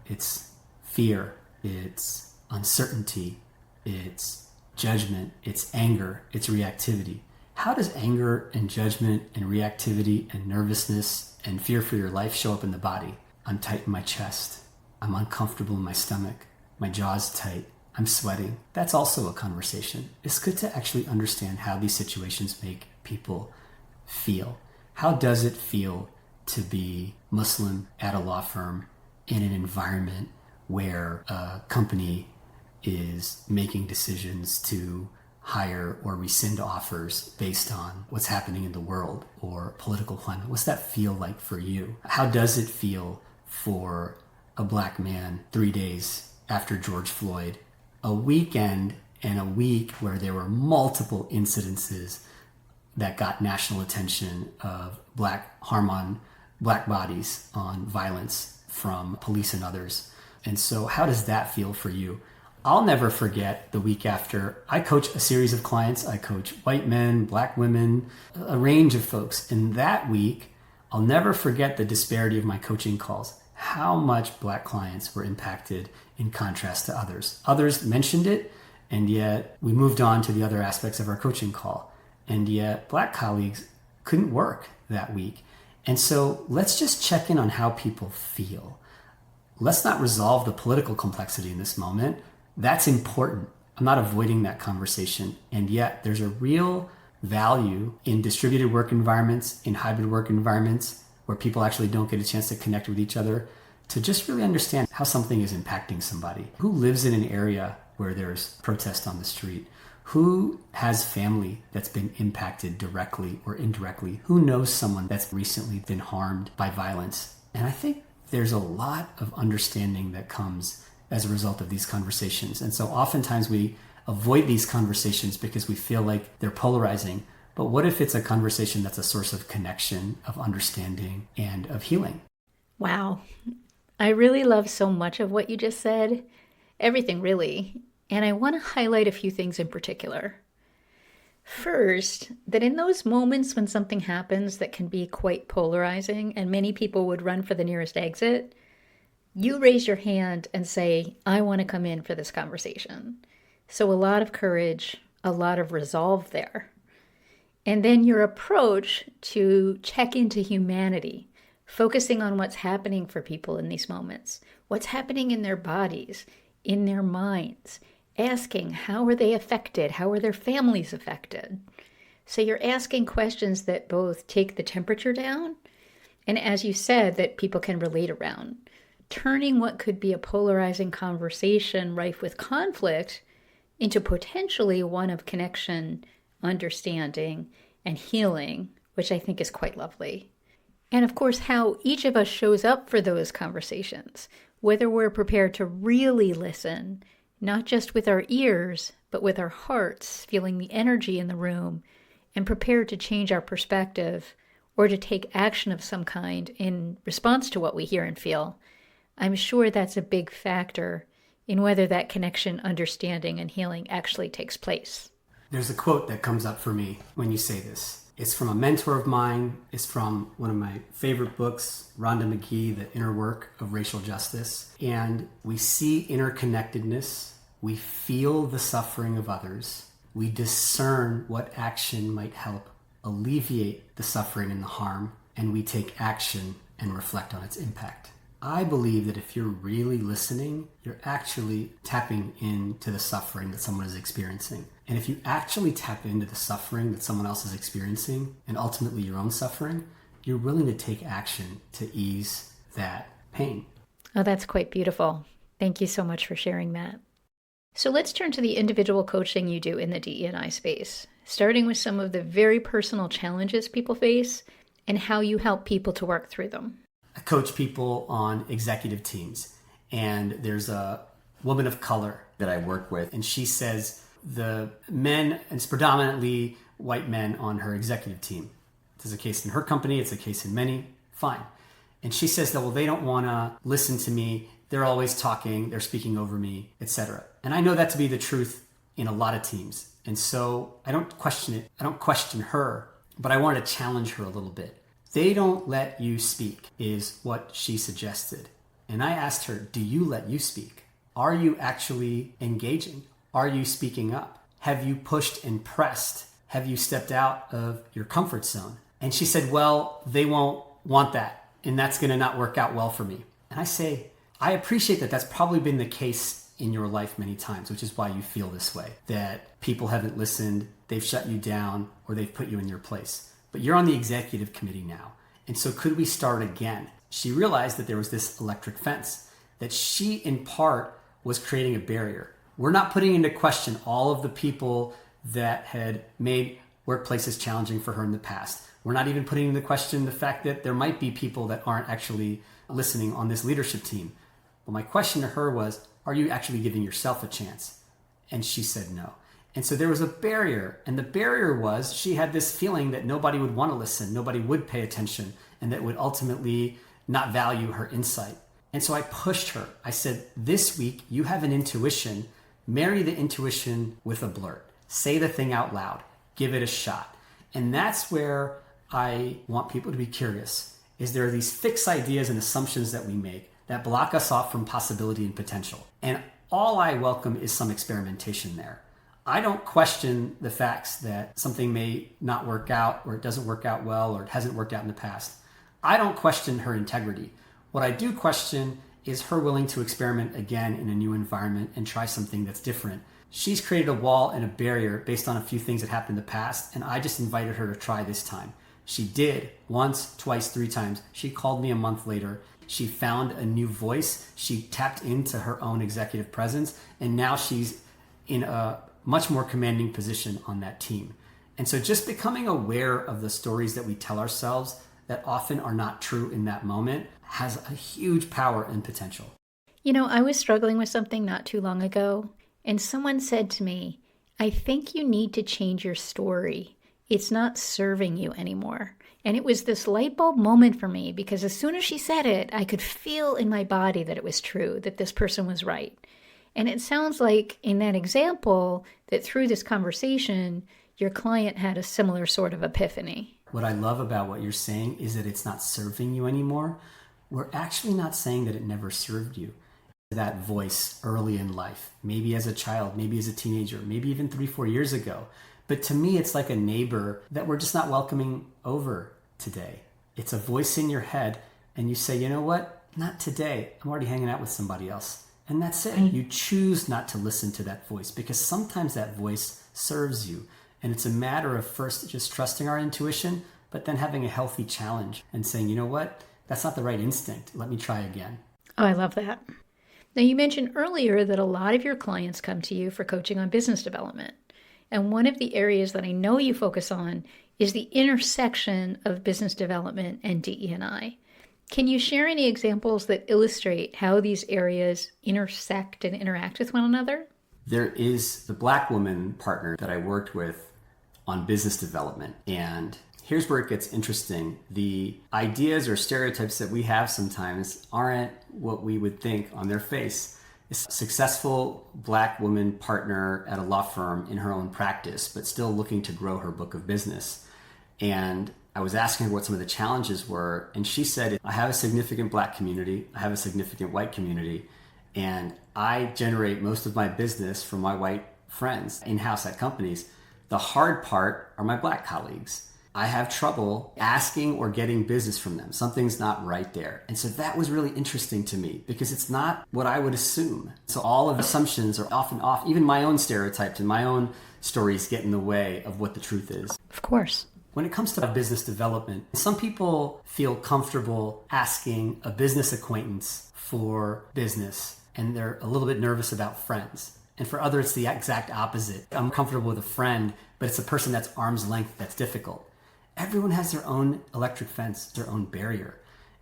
S2: It's fear, it's uncertainty, it's judgment, it's anger, it's reactivity. How does anger and judgment and reactivity and nervousness and fear for your life show up in the body? I'm tight in my chest. I'm uncomfortable in my stomach. My jaw's tight. I'm sweating. That's also a conversation. It's good to actually understand how these situations make people feel. How does it feel to be Muslim at a law firm in an environment where a company is making decisions to hire or rescind offers based on what's happening in the world or political climate? What's that feel like for you? How does it feel for a black man 3 days after George Floyd, a weekend and a week where there were multiple incidences that got national attention of harm on black bodies, on violence from police and others? And so how does that feel for you? I'll never forget the week after. I coach a series of clients. I coach white men, black women, a range of folks. And that week, I'll never forget the disparity of my coaching calls. How much black clients were impacted in contrast to others. Others mentioned it, and yet we moved on to the other aspects of our coaching call. And yet black colleagues couldn't work that week. And so let's just check in on how people feel. Let's not resolve the political complexity in this moment. That's important. I'm not avoiding that conversation. And yet there's a real value in distributed work environments, in hybrid work environments, where people actually don't get a chance to connect with each other, to just really understand how something is impacting somebody. Who lives in an area where there's protest on the street? Who has family that's been impacted directly or indirectly? Who knows someone that's recently been harmed by violence? And I think there's a lot of understanding that comes as a result of these conversations. And so oftentimes we avoid these conversations because we feel like they're polarizing. But what if it's a conversation that's a source of connection, of understanding, and of healing?
S1: Wow. I really love so much of what you just said. Everything, really. And I want to highlight a few things in particular. First, that in those moments when something happens that can be quite polarizing and many people would run for the nearest exit, you raise your hand and say, I want to come in for this conversation. So a lot of courage, a lot of resolve there. And then your approach to check into humanity, focusing on what's happening for people in these moments, what's happening in their bodies, in their minds, asking how are they affected, how are their families affected, So you're asking questions that both take the temperature down and, as you said, that people can relate around, turning what could be a polarizing conversation rife with conflict into potentially one of connection, understanding, and healing, which I think is quite lovely. And of course, how each of us shows up for those conversations, whether we're prepared to really listen, not just with our ears, but with our hearts, feeling the energy in the room, and prepared to change our perspective or to take action of some kind in response to what we hear and feel. I'm sure that's a big factor in whether that connection, understanding, and healing actually takes place.
S2: There's a quote that comes up for me when you say this. It's from a mentor of mine. It's from one of my favorite books, Rhonda McGee, The Inner Work of Racial Justice. And we see interconnectedness. We feel the suffering of others. We discern what action might help alleviate the suffering and the harm, and we take action and reflect on its impact. I believe that if you're really listening, you're actually tapping into the suffering that someone is experiencing. And if you actually tap into the suffering that someone else is experiencing, and ultimately your own suffering, you're willing to take action to ease that pain.
S1: Oh, that's quite beautiful. Thank you so much for sharing that. So let's turn to the individual coaching you do in the DE&I space, starting with some of the very personal challenges people face and how you help people to work through them.
S2: I coach people on executive teams, and there's a woman of color that I work with, and she says the men, and it's predominantly white men on her executive team. There's a case in her company, it's a case in many, fine. And she says that, well, they don't want to listen to me. They're always talking, they're speaking over me, etc. And I know that to be the truth in a lot of teams. And so I don't question it. I don't question her, but I want to challenge her a little bit. They don't let you speak is what she suggested. And I asked her, do you let you speak? Are you actually engaging? Are you speaking up? Have you pushed and pressed? Have you stepped out of your comfort zone? And she said, well, they won't want that. And that's going to not work out well for me. And I say, I appreciate that that's probably been the case in your life many times, which is why you feel this way, that people haven't listened, they've shut you down, or they've put you in your place. But you're on the executive committee now. And so could we start again? She realized that there was this electric fence, that she in part was creating a barrier. We're not putting into question all of the people that had made workplaces challenging for her in the past. We're not even putting into question the fact that there might be people that aren't actually listening on this leadership team. But my question to her was, are you actually giving yourself a chance? And she said no. And so there was a barrier. And the barrier was she had this feeling that nobody would want to listen, nobody would pay attention, and that would ultimately not value her insight. And so I pushed her. I said, this week you have an intuition. Marry the intuition with a blurt. Say the thing out loud. Give it a shot. And that's where I want people to be curious, is there are these fixed ideas and assumptions that we make that block us off from possibility and potential. And all I welcome is some experimentation there. I don't question the facts that something may not work out, or it doesn't work out well, or it hasn't worked out in the past. I don't question her integrity. What I do question is her willing to experiment again in a new environment and try something that's different. She's created a wall and a barrier based on a few things that happened in the past, and I just invited her to try this time. She did once, twice, 3 times. She called me a month later. She found a new voice. She tapped into her own executive presence, and now she's in a much more commanding position on that team. And so just becoming aware of the stories that we tell ourselves that often are not true in that moment has a huge power and potential.
S1: You know, I was struggling with something not too long ago, and someone said to me, I think you need to change your story. It's not serving you anymore. And it was this light bulb moment for me, because as soon as she said it, I could feel in my body that it was true, that this person was right. And it sounds like in that example that through this conversation, your client had a similar sort of epiphany.
S2: What I love about what you're saying is that it's not serving you anymore. We're actually not saying that it never served you. That voice early in life, maybe as a child, maybe as a teenager, maybe even 3-4 years ago. But to me, it's like a neighbor that we're just not welcoming over today. It's a voice in your head, and you say, you know what? Not today. I'm already hanging out with somebody else. And that's it. You choose not to listen to that voice, because sometimes that voice serves you. And it's a matter of first just trusting our intuition, but then having a healthy challenge and saying, you know what, that's not the right instinct. Let me try again.
S1: Oh, I love that. Now, you mentioned earlier that a lot of your clients come to you for coaching on business development. And one of the areas that I know you focus on is the intersection of business development and DE&I. Can you share any examples that illustrate how these areas intersect and interact with one another?
S2: There is the Black woman partner that I worked with on business development. And here's where it gets interesting. The ideas or stereotypes that we have sometimes aren't what we would think on their face. A successful Black woman partner at a law firm in her own practice, but still looking to grow her book of business. And I was asking her what some of the challenges were. And she said, I have a significant Black community. I have a significant white community. And I generate most of my business from my white friends in-house at companies. The hard part are my Black colleagues. I have trouble asking or getting business from them. Something's not right there. And so that was really interesting to me because it's not what I would assume. So all of the assumptions are often off. Even my own stereotypes and my own stories get in the way of what the truth is.
S1: Of course.
S2: When it comes to business development, some people feel comfortable asking a business acquaintance for business, and they're a little bit nervous about friends. And for others, it's the exact opposite. I'm comfortable with a friend, but it's a person that's arm's length that's difficult. Everyone has their own electric fence, their own barrier.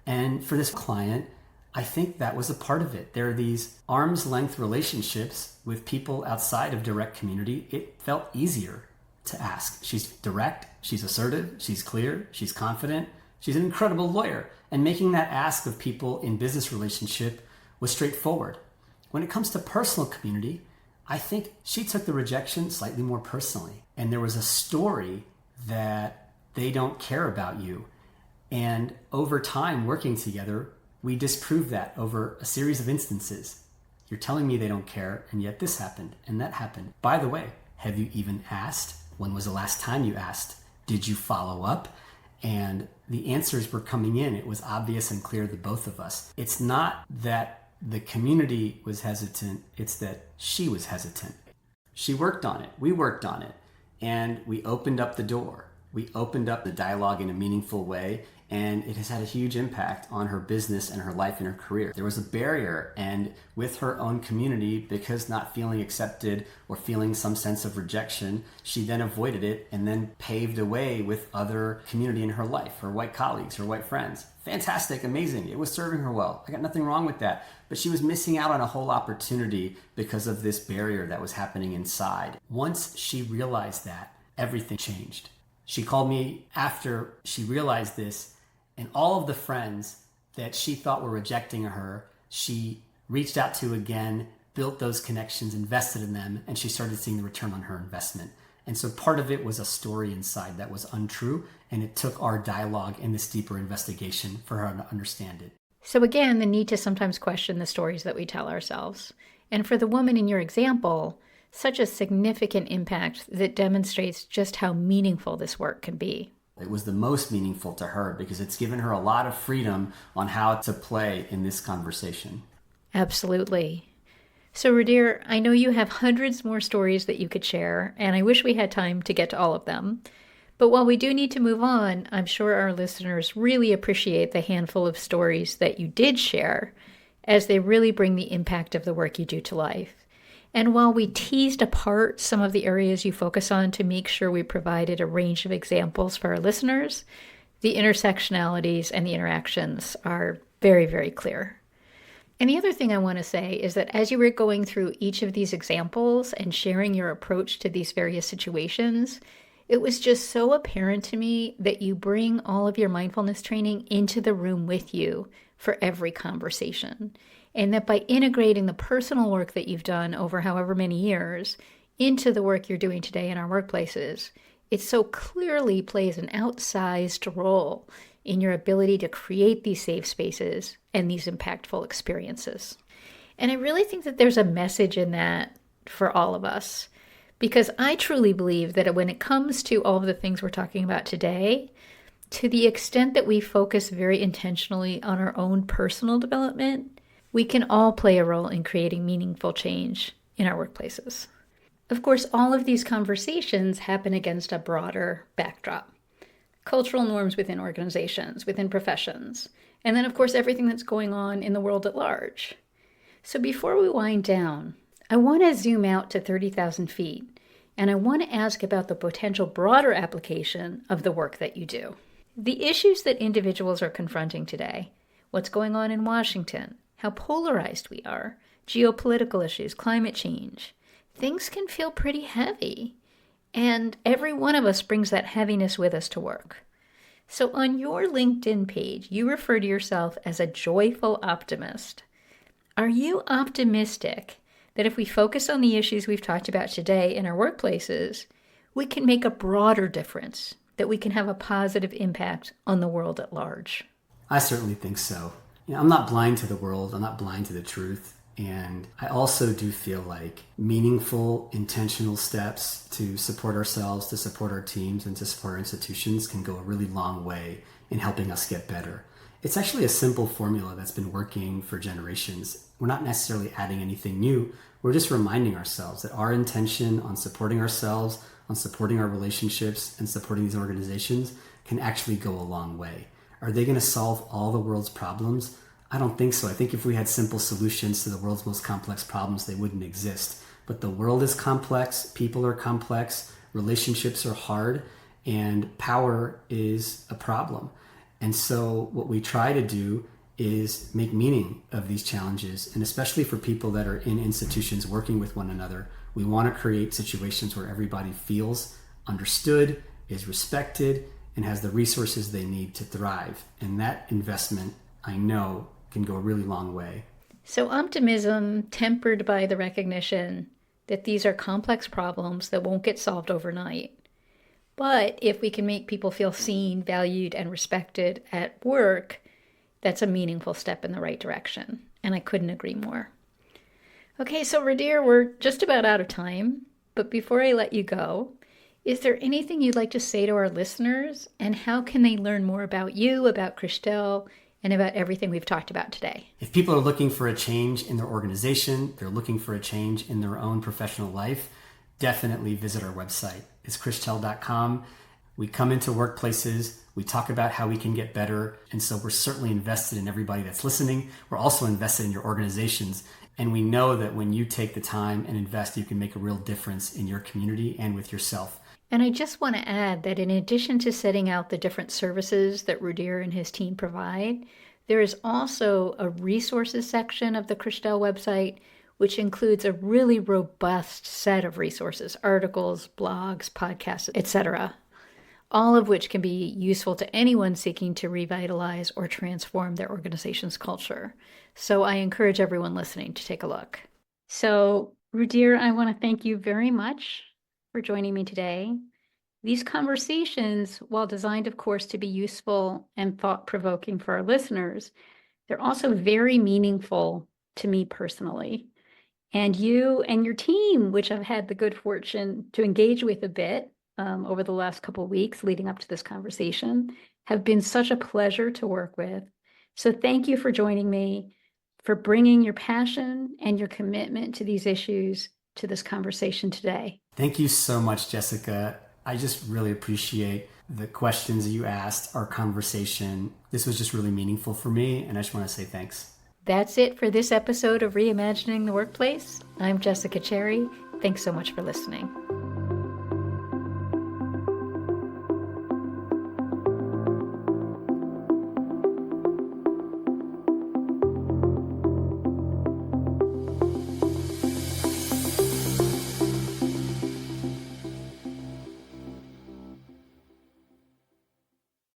S2: And for this client, I think that was a part of it. There are these arm's length relationships with people outside of direct community. It felt easier to ask. She's direct, she's assertive, she's clear, she's confident, she's an incredible lawyer. And making that ask of people in business relationship was straightforward. When it comes to personal community, I think she took the rejection slightly more personally. And there was a story that they don't care about you. And over time working together, we disproved that over a series of instances. You're telling me they don't care, and yet this happened and that happened. By the way, have you even asked? When was the last time you asked? Did you follow up? And the answers were coming in. It was obvious and clear to both of us. It's not that the community was hesitant, it's that she was hesitant. She worked on it, we worked on it, and we opened up the door. We opened up the dialogue in a meaningful way, and it has had a huge impact on her business and her life and her career. There was a barrier, and with her own community, because not feeling accepted or feeling some sense of rejection, she then avoided it and then paved a way with other community in her life, her white colleagues, her white friends. Fantastic, amazing. It was serving her well. I got nothing wrong with that. But she was missing out on a whole opportunity because of this barrier that was happening inside. Once she realized that, everything changed. She called me after she realized this, and all of the friends that she thought were rejecting her, she reached out to again, built those connections, invested in them, and she started seeing the return on her investment. And so part of it was a story inside that was untrue, and it took our dialogue and this deeper investigation for her to understand it.
S1: So again, the need to sometimes question the stories that we tell ourselves. And for the woman in your example, such a significant impact that demonstrates just how meaningful this work can be.
S2: It was the most meaningful to her because it's given her a lot of freedom on how to play in this conversation.
S1: Absolutely. So Rudhir, I know you have hundreds more stories that you could share, and I wish we had time to get to all of them. But while we do need to move on, I'm sure our listeners really appreciate the handful of stories that you did share, as they really bring the impact of the work you do to life. And while we teased apart some of the areas you focus on to make sure we provided a range of examples for our listeners, the intersectionalities and the interactions are very, very clear. And the other thing I want to say is that as you were going through each of these examples and sharing your approach to these various situations, it was just so apparent to me that you bring all of your mindfulness training into the room with you for every conversation. And that by integrating the personal work that you've done over however many years into the work you're doing today in our workplaces, it so clearly plays an outsized role in your ability to create these safe spaces and these impactful experiences. And I really think that there's a message in that for all of us, because I truly believe that when it comes to all of the things we're talking about today, to the extent that we focus very intentionally on our own personal development, we can all play a role in creating meaningful change in our workplaces. Of course, all of these conversations happen against a broader backdrop. Cultural norms within organizations, within professions, and then, of course, everything that's going on in the world at large. So before we wind down, I want to zoom out to 30,000 feet, and I want to ask about the potential broader application of the work that you do. The issues that individuals are confronting today, what's going on in Washington, how polarized we are, geopolitical issues, climate change, things can feel pretty heavy. And every one of us brings that heaviness with us to work. So on your LinkedIn page, you refer to yourself as a joyful optimist. Are you optimistic that if we focus on the issues we've talked about today in our workplaces, we can make a broader difference, that we can have a positive impact on the world at large?
S2: I certainly think so. I'm not blind to the world. I'm not blind to the truth. And I also do feel like meaningful, intentional steps to support ourselves, to support our teams, and to support our institutions can go a really long way in helping us get better. It's actually a simple formula that's been working for generations. We're not necessarily adding anything new. We're just reminding ourselves that our intention on supporting ourselves, on supporting our relationships, and supporting these organizations can actually go a long way. Are they going to solve all the world's problems? I don't think so. I think if we had simple solutions to the world's most complex problems, they wouldn't exist. But the world is complex, people are complex, relationships are hard, and power is a problem. And so what we try to do is make meaning of these challenges, and especially for people that are in institutions working with one another, we want to create situations where everybody feels understood, is respected, and has the resources they need to thrive. And that investment, I know, can go a really long way.
S1: So optimism tempered by the recognition that these are complex problems that won't get solved overnight. But if we can make people feel seen, valued, and respected at work, that's a meaningful step in the right direction. And I couldn't agree more. Okay, so Rudhir, we're just about out of time. But before I let you go, is there anything you'd like to say to our listeners? And how can they learn more about you, about Krishtel, and about everything we've talked about today?
S2: If people are looking for a change in their organization, they're looking for a change in their own professional life, definitely visit our website. It's krishtel.com. We come into workplaces, we talk about how we can get better, and so we're certainly invested in everybody that's listening. We're also invested in your organizations, and we know that when you take the time and invest, you can make a real difference in your community and with yourself.
S1: And I just want to add that in addition to setting out the different services that Rudhir and his team provide, there is also a resources section of the Krishtel website, which includes a really robust set of resources, articles, blogs, podcasts, etc., all of which can be useful to anyone seeking to revitalize or transform their organization's culture. So I encourage everyone listening to take a look. So, Rudhir, I want to thank you very much for joining me today. These conversations, while designed, of course, to be useful and thought-provoking for our listeners, they're also very meaningful to me personally. And you and your team, which I've had the good fortune to engage with a bit over the last couple of weeks leading up to this conversation, have been such a pleasure to work with. So thank you for joining me, for bringing your passion and your commitment to these issues to this conversation today.
S2: Thank you so much, Jessica. I just really appreciate the questions you asked, our conversation. This was just really meaningful for me, and I just want to say thanks.
S1: That's it for this episode of Reimagining the Workplace. I'm Jessica Cherry. Thanks so much for listening.